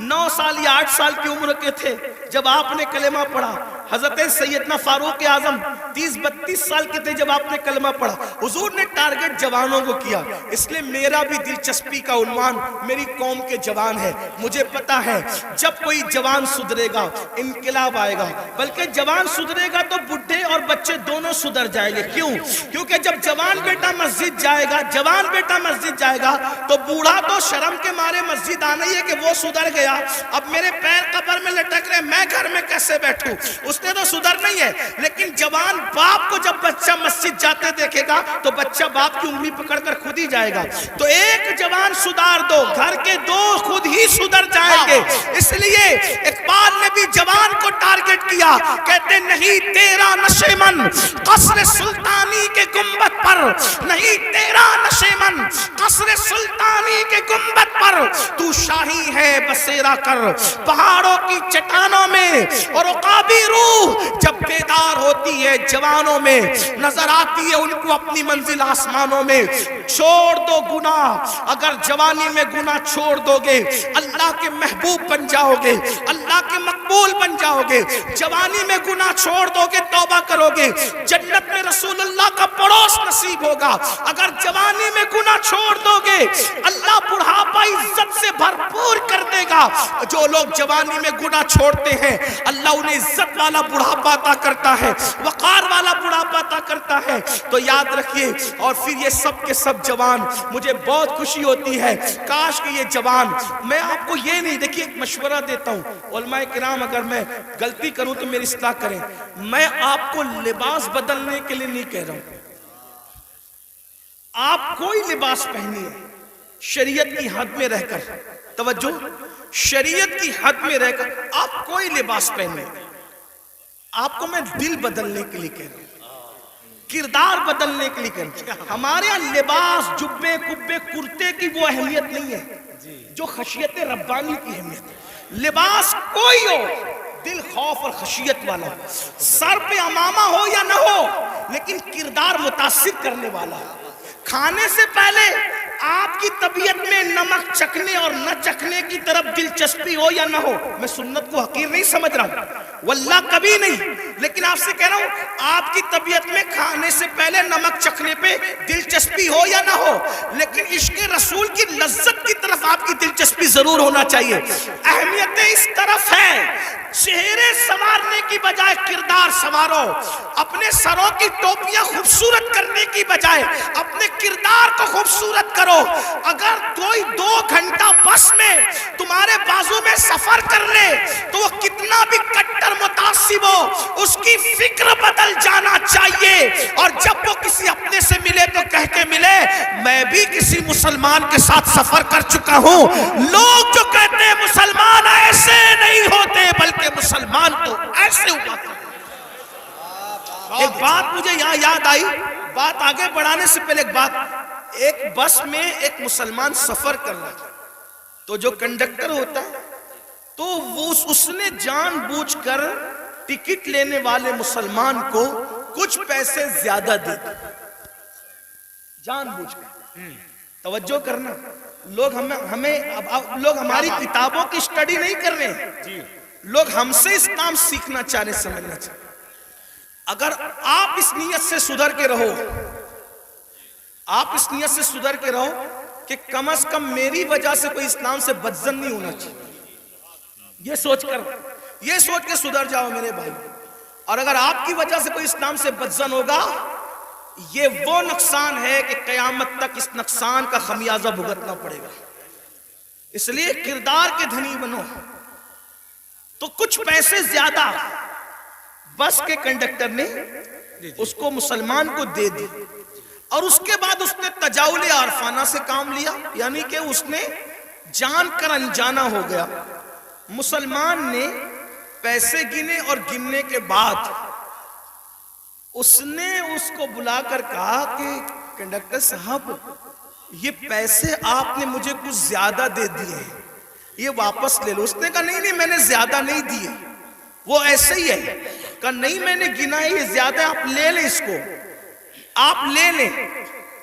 9 سال یا 8 سال کی عمر کے تھے جب آپ نے کلمہ پڑھا۔ حضرت سیدنا فاروق اعظم 30-32 سال کے تھے جب آپ نے کلمہ پڑھا۔ حضور نے ٹارگٹ جوانوں کو کیا، اس لیے میرا بھی دلچسپی کا عنوان میری قوم کے جوان ہے۔ مجھے پتا ہے جب کوئی جوان سدھرے گا انقلاب آئے گا، بلکہ جوان سدھرے گا تو بڈھے اور بچے دونوں سدھر جائیں گے۔ کیوں؟ کیونکہ جب جوان بیٹا مسجد جائے گا، جوان بیٹا مسجد جائے گا تو بوڑھا تو شرم کے مارے مسجد آنا ہی ہے کہ وہ سدھر گیا، اب میرے پیر قبر میں لٹک رہے، میں گھر میں کیسے بیٹھوں؟ اس نے تو سدھر نہیں ہے۔ لیکن جوان باپ کو جب بچہ مسجد جاتے دیکھے گا تو بچہ باپ کی انگلی پکڑ کر خود ہی جائے گا۔ تو ایک جوان سدھار دو، گھر کے 2 خود ہی سدھر جائیں گے۔ اس لیے اقبال نے بھی جوان کو ٹارگٹ کیا، کہتے نہیں تیرا نشیمن قصر سلطانی کے گنبد پر، نہیں تیرا نشیمن قصر سلطانی کے گنبد پر، تو شاہی ہے بسیرا کر پہاڑوں کی چٹانوں میں۔ اور عقابی روح جب بیدار ہوتی ہے جوانوں میں، نظر آتی ہے ان کو اپنی منزل آسمانوں میں۔ چھوڑ دو گناہ، اگر جوانی میں گناہ چھوڑ دو گے اللہ کے محبوب بن جاؤ گے، اللہ کے مقبول بن جاؤ گے۔ جوانی میں گناہ چھوڑ دو گے، توبہ کرو گے، جنت میں رسول اللہ کا پڑوس نصیب ہوگا۔ اگر جوانی میں گناہ چھوڑ دو گے اللہ بڑھاپا عزت سے بھرپور کر دے گا۔ جو لوگ جوانی میں گناہ چھوڑتے ہیں اللہ انہیں عزت والا بڑھاپا عطا کرتا ہے، وقار والا بڑھاپا عطا کرتا ہے۔ تو یاد رکھیے، اور پھر یہ سب کے سب جوان، مجھے بہت خوشی ہوتی ہے کاش کہ یہ جوان، میں آپ کو یہ نہیں، دیکھیے ایک مشورہ دیتا ہوں علماء کرام، اگر میں غلطی کروں تو میری اصلاح کریں۔ میں آپ کو لباس بدلنے کے لیے نہیں کہہ رہا ہوں، آپ کوئی لباس پہنیے شریعت کی حد میں رہ کر، توجہ، شریعت کی حد میں رہ کر آپ کوئی لباس پہنے۔ آپ کو میں دل بدلنے کے لیے کہہ رہا ہوں، کردار بدلنے کے لیے کہہ رہا ہوں۔ ہمارے یہاں لباس جبے کبے کرتے کی وہ اہمیت نہیں ہے جو خشیت ربانی کی اہمیت ہے۔ لباس کوئی ہو، دل خوف اور خشیت والا ہو، سر پہ امامہ ہو یا نہ ہو، لیکن کردار متاثر کرنے والا ہو۔ کھانے سے پہلے آپ کی طبیعت میں نمک چکھنے اور نہ چکھنے کی طرف دلچسپی ہو یا نہ ہو، میں سنت کو حقیر نہیں سمجھ رہا واللہ کبھی نہیں، لیکن آپ سے کہہ رہا ہوں آپ کی طبیعت میں کھانے سے پہلے نمک چکھنے پہ دلچسپی ہو یا نہ ہو، لیکن عشق رسول کی لذت کی طرف آپ کی دلچسپی ضرور ہونا چاہیے۔ اہمیت اس طرف ہے، چہرے سنوارنے کی بجائے کردار سنوارو، اپنے سروں کی ٹوپیاں خوبصورت کرنے کی بجائے اپنے کردار کو خوبصورت کرو۔ اگر کوئی 2 گھنٹہ بس میں تمہارے بازو میں سفر کر لے تو وہ کتنا بھی کٹر متعصب ہو، اس کی فکر بدل جانا چاہیے، اور جب وہ کسی اپنے سے ملے تو کہہ کے ملے میں بھی کسی مسلمان کے ساتھ سفر کر چکا ہوں۔ لوگ جو کہتے ہیں مسلمان ایسے نہیں ہوتے بلکہ مسلمان تو ایسے ہوا کرتے۔ ایک بات مجھے یہاں یاد آئی، بات آگے بڑھانے سے پہلے ایک بات، ایک بس میں ایک مسلمان سفر کر رہا تھا، تو جو کنڈکٹر ہوتا ہے تو وہ اس نے جان بوجھ کر ٹکٹ لینے والے مسلمان کو کچھ پیسے زیادہ دے دی، جان بوجھ کر۔ توجہ کرنا، لوگ لوگ ہماری کتابوں کی اسٹڈی نہیں کر رہے ہیں، لوگ ہم سے اسلام سیکھنا چاہ رہے، سمجھنا چاہ رہے۔ اگر آپ اس نیت سے سدھر کے رہو، آپ اس نیت سے سدھر کے رہو کہ کم از کم میری وجہ سے کوئی اسلام سے بدظن نہیں ہونا چاہیے، یہ سوچ کے سدھر جاؤ میرے بھائی۔ اور اگر آپ کی وجہ سے کوئی اسلام سے بدظن ہوگا، یہ وہ نقصان ہے کہ قیامت تک اس نقصان کا خمیازہ بھگتنا پڑے گا۔ اس لیے کردار کے دھنی بنو۔ تو کچھ پیسے زیادہ بس کے کنڈکٹر نے اس کو مسلمان کو دے دی، اور اس کے بعد اس نے تجاول عارفانہ سے کام لیا، یعنی کہ اس نے جان کر انجانا ہو گیا۔ مسلمان نے پیسے گنے اور گننے کے بعد اس نے اس کو بلا کر کہا کہ کنڈکٹر صاحب یہ پیسے آپ نے مجھے کچھ زیادہ دے دیے ہیں، یہ واپس لے لو۔ اس نے کہا نہیں میں نے زیادہ نہیں دیے، وہ ایسے ہی ہے۔ کہا نہیں میں نے گنا ہے، یہ زیادہ ہے، آپ لے لیں اس کو، آپ لے لیں۔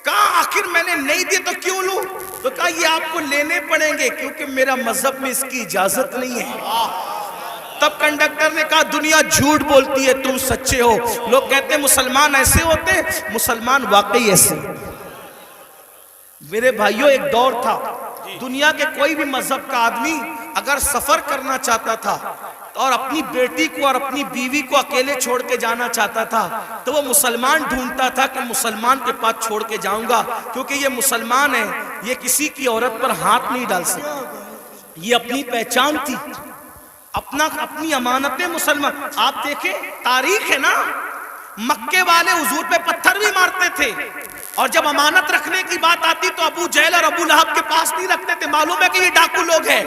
کہا آخر میں نے نہیں دیے تو کیوں لوں؟ تو کہا یہ آپ کو لینے پڑیں گے کیونکہ میرا مذہب میں اس کی اجازت نہیں ہے۔ تب کنڈکٹر نے کہا دنیا جھوٹ بولتی ہے، تم سچے ہو۔ لوگ کہتے ہیں مسلمان ایسے ہوتے ہیں، مسلمان واقعی ایسے۔ میرے بھائیوں ایک دور تھا، دنیا کے کوئی بھی مذہب کا آدمی اگر سفر کرنا چاہتا تھا اور اپنی بیٹی کو اور اپنی بیوی کو اکیلے چھوڑ کے جانا چاہتا تھا تو وہ مسلمان ڈھونڈتا تھا کہ مسلمان کے پاس چھوڑ کے جاؤں گا، کیونکہ یہ مسلمان ہے، یہ کسی کی عورت پر ہاتھ نہیں ڈال سکتا۔ یہ اپنی پہچان تھی، اپنی امانتیں مسلمان۔ آپ دیکھیں تاریخ ہے نا، مکے والے حضور پہ پتھر بھی مارتے تھے، اور جب امانت رکھنے کی بات آتی تو ابو جہل اور ابو لہب کے پاس نہیں رکھتے تھے۔ معلوم ہے کہ یہ ڈاکو لوگ ہیں،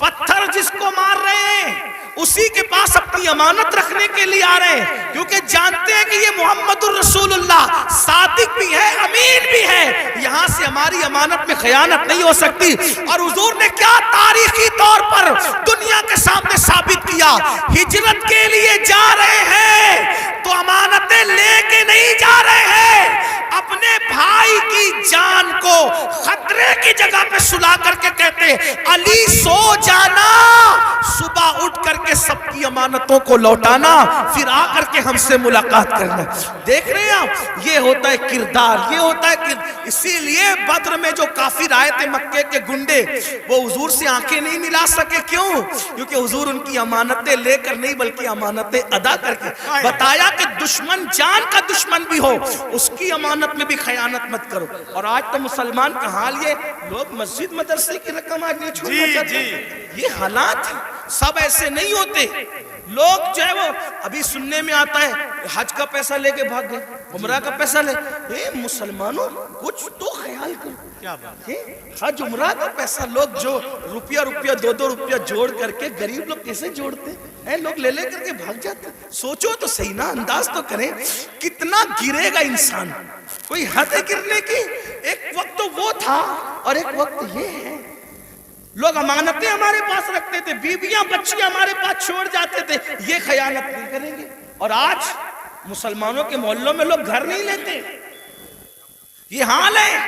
پتھر جس کو مار رہے ہیں اسی کے پاس اپنی امانت رکھنے کے لیے آ رہے ہیں، کیونکہ جانتے ہیں کہ یہ محمد الرسول اللہ صادق بھی ہے، امین بھی ہے، یہاں سے ہماری امانت میں خیانت نہیں ہو سکتی۔ اور حضور نے کیا تاریخی طور پر دنیا کے سامنے ثابت کیا، ہجرت کے لیے جا رہے ہیں تو امانتیں لے کے نہیں جا رہے ہیں، اپنے بھائی کی جان کو خطرے کی جگہ پہ سلا کر کے کہتے علی سو جانا، صبح اٹھ کر کے سب کی امانتوں کو لوٹانا، پھر آ کر کے ہم سے ملاقات کرنا۔ دیکھ رہے ہیں آپ، یہ ہوتا ہے کردار، یہ ہوتا ہے کردار۔ اسی لیے بدر میں جو کافر آئے تھے مکے کے گنڈے، وہ حضور سے آنکھیں نہیں ملا سکے، کیوں؟ کیونکہ حضور ان کی امانتیں لے کر نہیں بلکہ امانتیں ادا کر کے بتایا کہ دشمن جان کا دشمن بھی ہو اس کی امانت میں بھی خیانت مت کرو۔ اور آج تو مسلمان کا حال یہ، لوگ مسجد مدرسے کی رقم آج نہیں چھوڑنا چاہتے، یہ حالات ہیں۔ سب ایسے نہیں ہوتے، لوگ جو ہے وہ ابھی سننے میں آتا ہے حج کا پیسہ لے کے بھاگ گئے، عمرہ کا پیسہ لے۔ اے مسلمانوں کچھ تو خیال کرو، کیا بات؟ حج عمرہ کا پیسہ لوگ جو روپیہ 2 روپیہ جوڑ کر کے، غریب لوگ کیسے جوڑتے ہیں، لوگ لے لے کر کے بھاگ جاتے ہیں۔ سوچو تو صحیح نا، انداز تو کریں، کتنا گرے گا انسان، کوئی حد ہے گرنے کی۔ ایک وقت تو وہ تھا اور ایک وقت یہ ہے۔ لوگ امانتیں ہمارے پاس رکھتے تھے، بیویاں بچیاں ہمارے پاس چھوڑ جاتے تھے، یہ خیانت نہیں کریں گے۔ اور آج مسلمانوں کے محلوں میں لوگ گھر نہیں لیتے، یہ حال ہے۔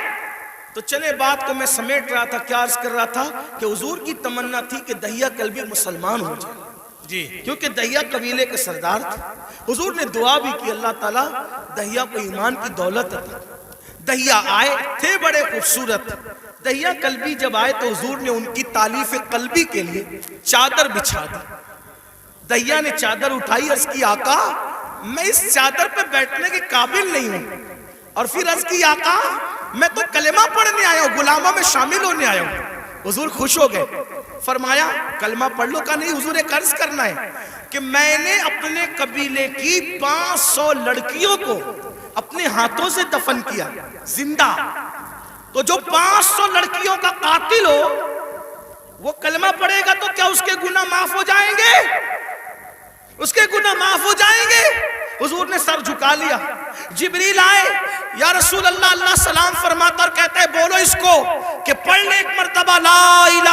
تو چلے بات کو میں سمیٹ رہا تھا، کیا عرض کر رہا تھا کہ حضور کی تمنا تھی کہ دہیا کلبی مسلمان ہو جائے، جی، کیونکہ دہیا قبیلے کے سردار تھے۔ حضور نے دعا بھی کی، اللہ تعالیٰ دہیا کو ایمان کی دولت عطا۔ دہیا آئے تھے بڑے خوبصورت، دہیا قلبی جب آئے تو حضور نے ان کی تالیف قلبی کے لیے چادر بچھا دی۔ دہیا نے چادر اٹھائی، عرض کی آقا میں اس چادر پہ بیٹھنے کے قابل نہیں ہوں، اور پھر عرض کی آقا میں تو کلمہ پڑھنے آیا ہوں، غلاموں میں شامل ہونے آیا ہوں۔ حضور خوش ہو گئے، فرمایا کلمہ پڑھ لو۔ کا نہیں، حضور ایک عرض کرنا ہے کہ میں نے اپنے قبیلے کی 500 لڑکیوں کو اپنے ہاتھوں سے دفن کیا زندہ، تو جو 500 لڑکیوں کا قاتل ہو وہ کلمہ پڑھے گا تو کیا اس کے گناہ معاف ہو جائیں گے؟ اس کے گناہ معاف ہو جائیں گے؟ حضور نے سر جھکا لیا۔ جبریل آئے، یا رسول اللہ، اللہ سلام فرماتا اور کہتا ہے بولو اس کو کہ پڑھ لے ایک مرتبہ لا الہ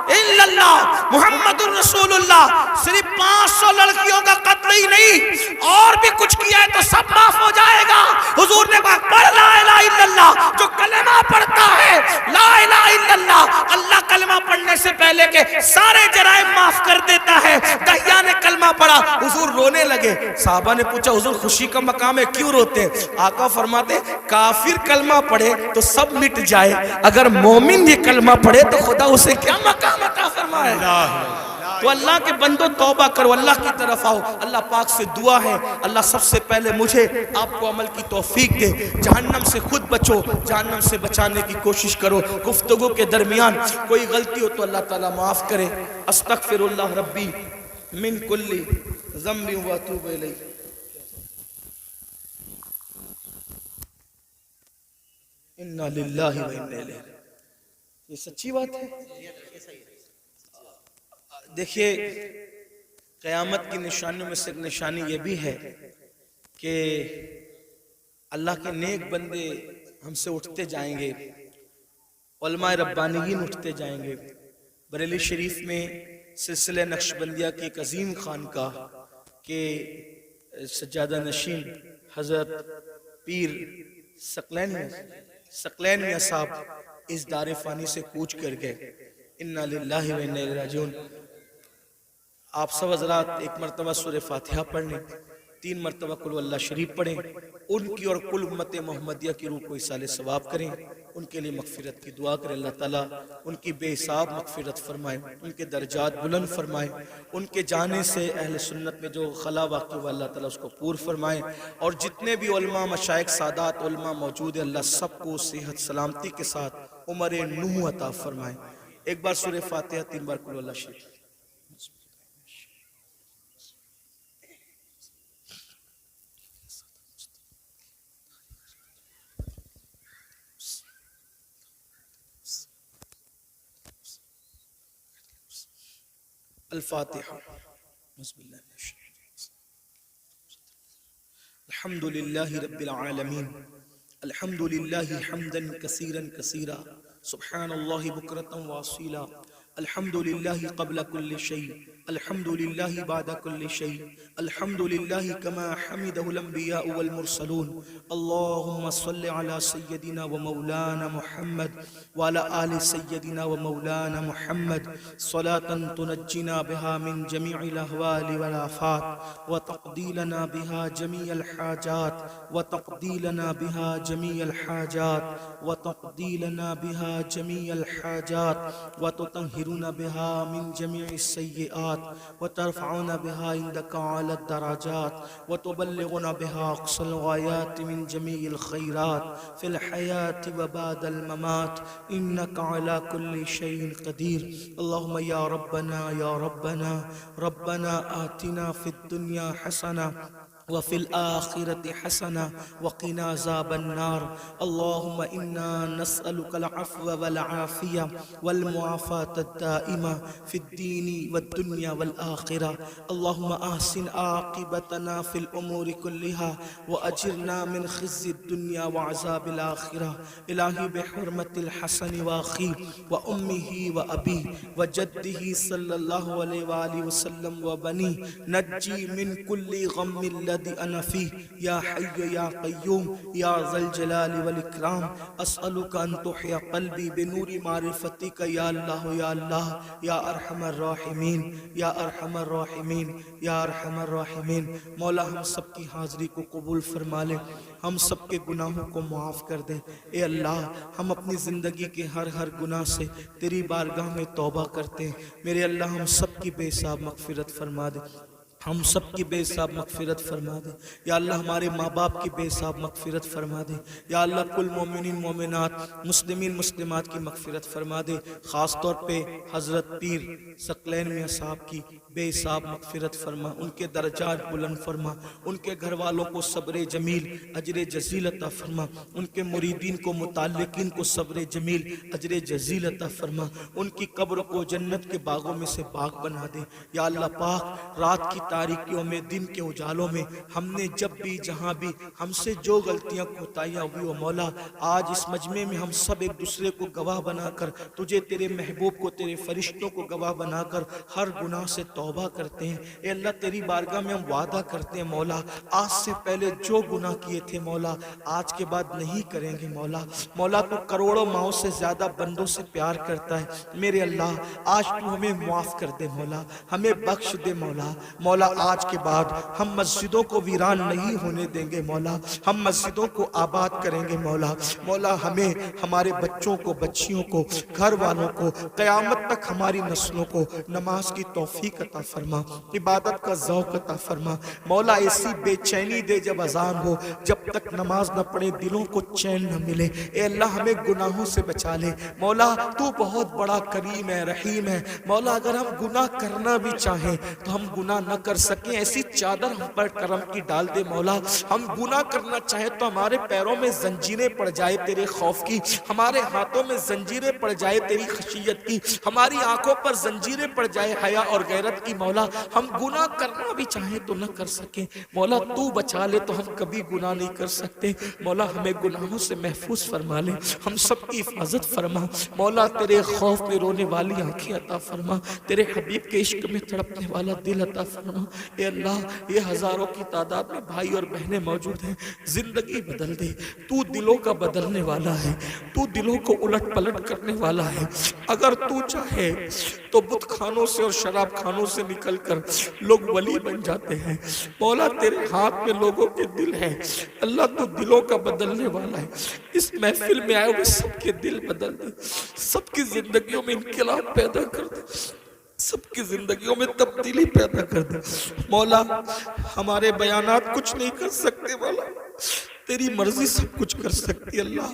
الا اللہ محمد الرسول اللہ۔ صرف 500 لڑکیوں کا قتل ہی نہیں، اور بھی کچھ کیا ہے تو سب معاف ہو جائے گا۔ حضور نے کہا پڑھ لا الہ الا اللہ۔ جو کلمہ پڑھتا ہے لا الہ الا اللہ، اللہ کلمہ پڑھنے سے پہلے کے سارے جرائم معاف کر دیتا ہے۔ دہیا نے کلمہ پڑھا، حضور رونے لگے۔ صحابہ نے پوچھا حضور خوشی کا مقام ہے کیوں روتے ہیں؟ آقا فرماتے کافر کلمہ پڑھے تو سب مٹ جائے، اگر مومن یہ کلمہ پڑھے تو خدا اسے کیا مقام عطا فرمائے۔ تو اللہ کے بندو توبہ کرو، اللہ کی طرف آؤ۔ اللہ پاک سے دعا ہے اللہ سب سے پہلے مجھے آپ کو عمل کی توفیق دے، جہنم سے خود بچو، جہنم سے بچانے کی کوشش کرو۔ گفتگو کے درمیان کوئی غلطی ہو تو اللہ تعالیٰ معاف کرے۔ استغفر اللہ ربی من کل ذنب و اتوب الیہ۔ انا للہ و انا الیہ راجعون۔ یہ سچی بات ہے۔ دیکھیے قیامت کی نشانیوں میں سے ایک نشانی یہ بھی ہے کہ اللہ کے نیک بندے ہم سے اٹھتے جائیں گے، علماء ربانیین اٹھتے جائیں گے۔ بریلی شریف میں سلسلہ نقشبندیہ کی ایک عظیم خانقاہ کے سجادہ نشین حضرت پیر ثقلین میاں صاحب اس دار فانی سے کوچ کر گئے۔ انا للہ و انا الیہ راجعون۔ آپ سب حضرات ایک مرتبہ سورہ فاتحہ پڑھ لیں، 3 مرتبہ قل اللہ شریف پڑھیں، ان کی اور کل امت محمدیہ کی روح کو ایصال ثواب کریں، ان کے لیے مغفرت کی دعا کریں۔ اللہ تعالیٰ ان کی بے حساب مغفرت فرمائے، ان کے درجات بلند فرمائے، ان کے جانے سے اہل سنت میں جو خلا واقع ہوا اللہ تعالیٰ اس کو پور فرمائے، اور جتنے بھی علماء مشائخ سادات علماء موجود ہیں اللہ سب کو صحت سلامتی کے ساتھ عمر نوح عطا فرمائے۔ ایک بار سورہ فاتحہ 3 بار قل اللہ شریف۔ الفاتحہ۔ بسم اللہ الحمد للہ رب العالمین، الحمد للہ حمدا کثیرا کثیرا، سبحان اللہ بکرۃ واصیلا، الحمد للہ قبل کل شیء، الحمد للہ بعد کل شیء، الحمد للہ کما حمدہ الانبیاء والمرسلون۔ اللہم صل علی سیدنا و مولانا محمد وعلی آل سیدنا و مولانا محمد صلاة تنجینا بها من جمیع الاحوال والآفات وتقضی لنا بها جمیع الحاجات وتقضی لنا بها جمیع الحاجات وتقضی لنا بها جمیع الحاجات وتطهرنا بها من جميع السيئات وترفعنا بها عندك على الدرجات وتبلغنا بها أقصى الغايات من جميع الخيرات في الحياة وبعد الممات إنك على كل شيء قدير۔ اللهم يا ربنا يا ربنا ربنا آتنا في الدنيا حسنة وفي الآخرة حسنة وقنا عذاب النار۔ اللهم إنا نسألك العفو والعافية والمعافاة الدائمة في الدين والدنيا والآخرة۔ اللهم أحسن عاقبتنا في الأمور كلها وأجرنا من خزي الدنيا وعذاب الآخرة۔ إلهي بحرمة الحسن وأخيه وأمه وأبيه وجده صلى الله عليه وآله وسلم وبنيه، نجي من كل غم الذي أنا فيه يا حي يا قيوم يا ذا الجلال والإكرام۔ أسألك أن تحيا قلبي بنور معرفتك يا الله يا الله يا أرحم الراحمين يا أرحم الراحمين يا أرحم الراحمين۔ مولا ہم سب کی حاضری کو قبول فرما لے، ہم سب کے گناہوں کو معاف کر دے۔ اے اللہ ہم اپنی زندگی کے ہر گناہ سے تیری بارگاہ میں توبہ کرتے ہیں۔ میرے اللہ ہم سب کی بے حساب مغفرت فرما دے، ہم سب کی بے حساب مغفرت فرما دے۔ یا اللہ ہمارے ماں باپ کی بے حساب مغفرت فرما دے۔ یا اللہ کل مومنین مومنات مسلمین مسلمات کی مغفرت فرما دے۔ خاص طور پہ حضرت پیر ثقلین میاں صاحب کی بے حساب مغفرت فرما، ان کے درجات بلند فرما، ان کے گھر والوں کو صبر جمیل اجر جزیل عطا فرما، ان کے مریدین کو متعلقین کو صبر جمیل اجر جزیل عطا فرما، ان کی قبر کو جنت کے باغوں میں سے باغ بنا دے۔ یا اللہ پاک رات کی تاریکیوں میں دن کے اجالوں میں ہم نے جب بھی جہاں بھی ہم سے جو غلطیاں کوتاہیاں ہوئی وہ مولا آج اس مجمع میں ہم سب ایک دوسرے کو گواہ بنا کر تجھے تیرے محبوب کو تیرے فرشتوں کو گواہ بنا کر ہر گناہ سے توبہ کرتے ہیں۔ اے اللہ تیری بارگاہ میں ہم وعدہ کرتے ہیں مولا آج سے پہلے جو گناہ کیے تھے مولا آج کے بعد نہیں کریں گے مولا۔ مولا تو کروڑوں ماؤں سے زیادہ بندوں سے پیار کرتا ہے، میرے اللہ آج تو ہمیں معاف کر دے مولا، ہمیں بخش دے مولا۔ مولا آج کے بعد ہم مسجدوں کو ویران نہیں ہونے دیں گے مولا، ہم مسجدوں کو آباد کریں گے مولا۔ مولا ہمیں ہمارے بچوں کو بچیوں کو گھر والوں کو قیامت تک ہماری نسلوں کو نماز کی توفیق عطا عطا فرما، عبادت کا ذوق عطا فرما مولا، ایسی بے چینی دے جب اذان ہو، جب تک نماز نہ پڑھے دلوں کو چین نہ ملے، اے اللہ ہمیں گناہوں سے بچا لے مولا، تو بہت بڑا کریم ہے، رحیم ہے مولا، اگر ہم گناہ کرنا بھی چاہیں تو ہم گناہ نہ کر سکیں، ایسی چادر ہم پر کرم کی ڈال دے مولا، ہم گناہ کرنا چاہیں تو ہمارے پیروں میں زنجیریں پڑ جائے تیرے خوف کی، ہمارے ہاتھوں میں زنجیریں پڑ جائے تیری خشیت کی، ہماری آنکھوں پر زنجیریں پڑ جائے حیا اور غیرت کی مولا، ہم گناہ کرنا بھی چاہیں تو نہ کر سکیں مولا، تو بچا لے تو ہم کبھی گناہ نہیں کر سکتے مولا، ہمیں گناہوں سے محفوظ فرما لے، ہم سب کی حفاظت فرما مولا، تیرے خوف میں رونے والی آنکھیں عطا فرما، تیرے حبیب کے عشق میں تڑپنے والا دل عطا فرما، اے اللہ یہ ہزاروں کی تعداد میں بھائی اور بہنیں موجود ہیں، زندگی بدل دے، تو دلوں کا بدلنے والا ہے، تو دلوں کو الٹ پلٹ کرنے والا ہے، اگر تو چاہے تو بت خانوں سے اور شراب خانوں سے نکل کر لوگ ولی بن جاتے ہیں مولا، تیرے ہاتھ میں لوگوں کے دل ہیں، اللہ تو دلوں کا بدلنے والا ہے، اس محفل میں آئے ہوئے سب کے دل بدل دے، سب کی زندگیوں میں انقلاب پیدا کر دے، سب کی زندگیوں میں تبدیلی پیدا کر دے مولا، ہمارے بیانات کچھ نہیں کر سکتے مولا، تیری مرضی سب کچھ کر سکتی اللہ،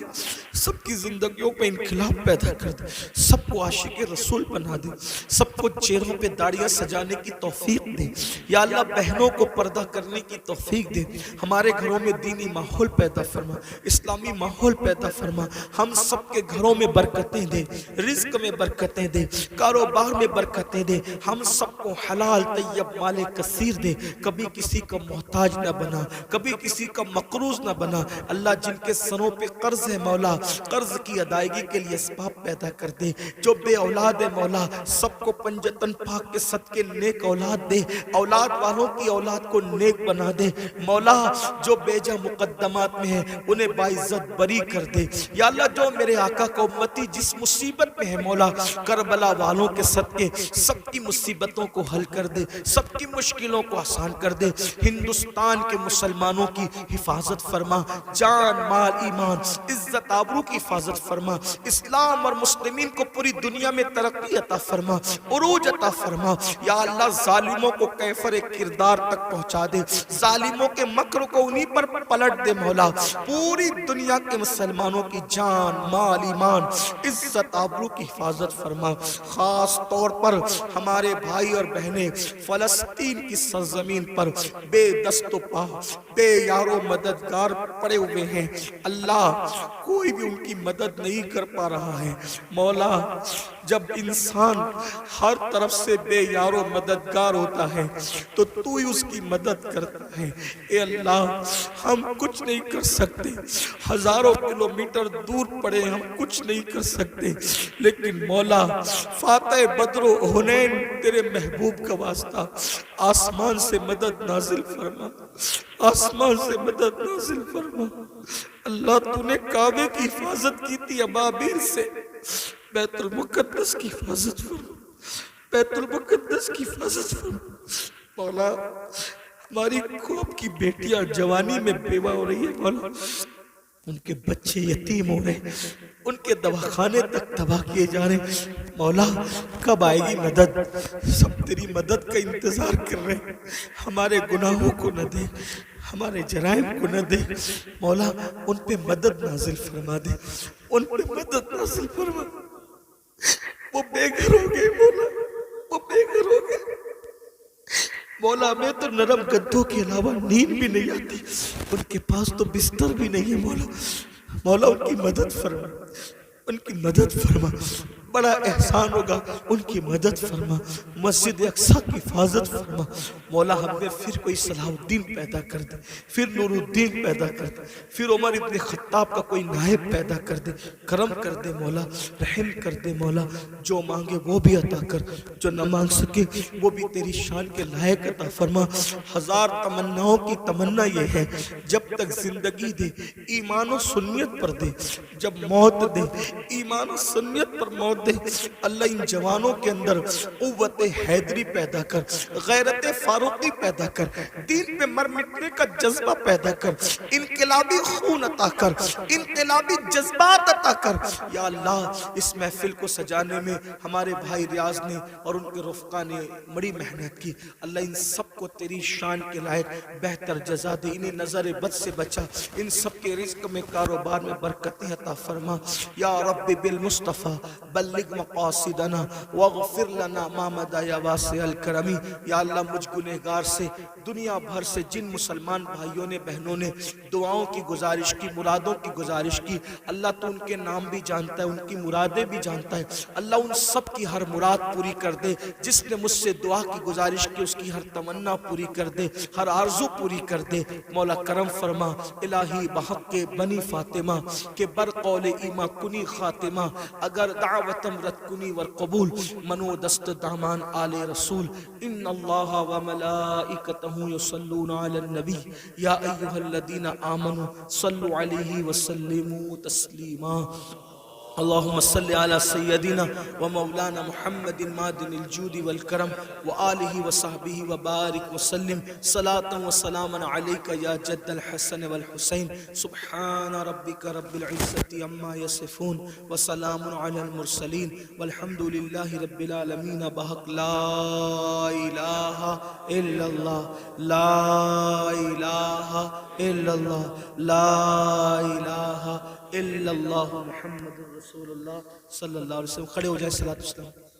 سب کی زندگیوں پہ انقلاب پیدا کر دے، سب کو عاشق رسول بنا دے، سب کو چہروں پہ داڑیاں سجانے کی توفیق دے یا اللہ، بہنوں کو پردہ کرنے کی توفیق دے، ہمارے گھروں میں دینی ماحول پیدا فرما، اسلامی ماحول پیدا فرما، ہم سب کے گھروں میں برکتیں دے، رزق میں برکتیں دے، کاروبار میں برکتیں دے، ہم سب کو حلال طیب مال کثیر دے، کبھی کسی کا محتاج نہ بنا، کبھی کسی کا مقروض نہ بنا اللہ، جن کے سروں پہ قرض ہے مولا، قرض کی ادائیگی کے لیے اسباب پیدا کر دے، جو بے اولاد ہے مولا سب کو پنجتن پاک کے صدقے نیک اولاد دے، اولاد والوں کی اولاد کو نیک بنا دے مولا، جو بیجا مقدمات میں ہے انہیں باعزت بری کر دے یا اللہ، جو میرے آقا کا امتی جس مصیبت میں ہے مولا، کربلا والوں کے صدقے سب کی مصیبتوں کو حل کر دے، سب کی مشکلوں کو آسان کر دے، ہندوستان کے مسلمانوں کی حفاظت فرما، جان مال ایمان عزت آبرو کی حفاظت فرما، اسلام اور مسلمین کو پوری دنیا میں ترقی عطا فرما، عروج عطا فرما یا اللہ، ظالموں کو کیفر کردار تک پہنچا دے، ظالموں کے مکر کو انہی پر پلٹ دے مولا، پوری دنیا کے مسلمانوں کی جان مال ایمان عزت آبرو کی حفاظت فرما، خاص طور پر ہمارے بھائی اور بہنیں فلسطین کی سرزمین پر بے دست و پا بے یار و مددگار پڑے ہوئے ہیں اللہ، کوئی بھی ان کی مدد نہیں کر پا رہا ہے مولا، جب انسان ہر طرف سے بے یار و مددگار ہوتا ہے تو تو ہی اس کی مدد کرتا ہے، اے اللہ ہم کچھ نہیں کر سکتے، ہزاروں کلومیٹر دور پڑے ہم کچھ نہیں کر سکتے، لیکن مولا فاتح بدر و حنین تیرے محبوب کا واسطہ، آسمان سے مدد نازل فرما، آسمان سے مدد نازل فرما اللہ، تو نے کعبے کی حفاظت کی تھی ابابیل سے، بیت المقدس کی حفاظت فرما، بیت المقدس کی حفاظت فرما مولا، ہماری خواب کی بیٹیاں جوانی میں بیوہ ہو رہی ہے مولا، ان کے بچے یتیم ہو رہے ہیں، ان کے دواخانے تک تباہ کیے جا رہے ہیں مولا، کب آئے گی مدد؟ سب تیری مدد کا انتظار کر رہے ہیں، ہمارے گناہوں کو نہ دے، ہمارے جرائم کو نہ دے مولا، ان پہ مدد نازل فرما دے، ان پہ مدد نازل فرما، وہ بے گھر ہو گئے مولا، وہ بے گھر ہو گئے مولا، میں تو نرم گدوں کے علاوہ نیند بھی نہیں آتی، ان کے پاس تو بستر بھی نہیں ہے مولا، مولا ان کی مدد فرما، ان کی مدد فرما، بڑا احسان ہوگا ان کی مدد فرما، مسجد اقصیٰ کی حفاظت فرما مولا، ہم میں پھر کوئی صلاح الدین پیدا کر دے، پھر نور الدین پیدا کر دے، پھر عمر ابن خطاب کا کوئی نائب پیدا کر دے، کرم کر دے مولا، رحم کر دے مولا، جو مانگے وہ بھی عطا کر، جو نہ مانگ سکے وہ بھی تیری شان کے لائق عطا فرما، ہزار تمناؤں کی تمنا یہ ہے، جب تک زندگی دے ایمان و سنیت پر دے، جب موت دے ایمان و سنیت پر موت محبت دے اللہ ان جوانوں کے اندر قوت حیدری پیدا کر، غیرت فاروقی پیدا کر، دین پہ مر مٹنے کا جذبہ پیدا کر، انقلابی خون عطا کر، انقلابی جذبات عطا کر۔ یا اللہ اس محفل کو سجانے میں ہمارے بھائی ریاض نے اور ان کے رفقا نے بڑی محنت کی، اللہ ان سب کو تیری شان کے لائق بہتر جزا دے، انہیں نظر بد سے بچا، ان سب کے رزق میں کاروبار میں برکتیں عطا فرما۔ یا رب بالمصطفیٰ بلغ مقاصدنا واغفر لنا ما مدى یا واسع الکرمی۔ یا اللہ مجھ گنہگار سے دنیا بھر سے جن مسلمان بھائیوں نے بہنوں نے دعاؤں کی گزارش کی، مرادوں کی گزارش کی، اللہ تو ان کے نام بھی جانتا ہے، ان کی مرادیں بھی جانتا ہے، اللہ ان سب کی ہر مراد پوری کر دے۔ جس نے مجھ سے دعا کی گزارش کی اس کی ہر تمنا پوری کر دے، ہر آرزو پوری کر دے۔ مولا کرم فرما الہی بحق بنی فاطمہ کہ برقول ایما کنی خاتمہ، اگر دعوتم رد کنی والقبول منو دست دامان آل رسول۔ ان اللہ و ملائکتہ یصلون علی النبی یا ایہا الذین آمنوا صلوا علیہ وسلموا تسلیما۔ اللہم صلی علی سیدنا و مولانا محمد مادن الجود والکرم وآلہ وصحبہ وبارک وسلم صلاة و سلاما علیکہ یا جد الحسن والحسین۔ سبحان ربک رب العزت عما یصفون وسلام علی المرسلین والحمد للہ رب العالمین بحق لا الہ الا اللہ، لا الہ الا اللہ، لا الہ الا اللہ محمد رسول اللہ صلی اللہ علیہ وسلم۔ کھڑے ہو جائیں، صلاۃ والسلام۔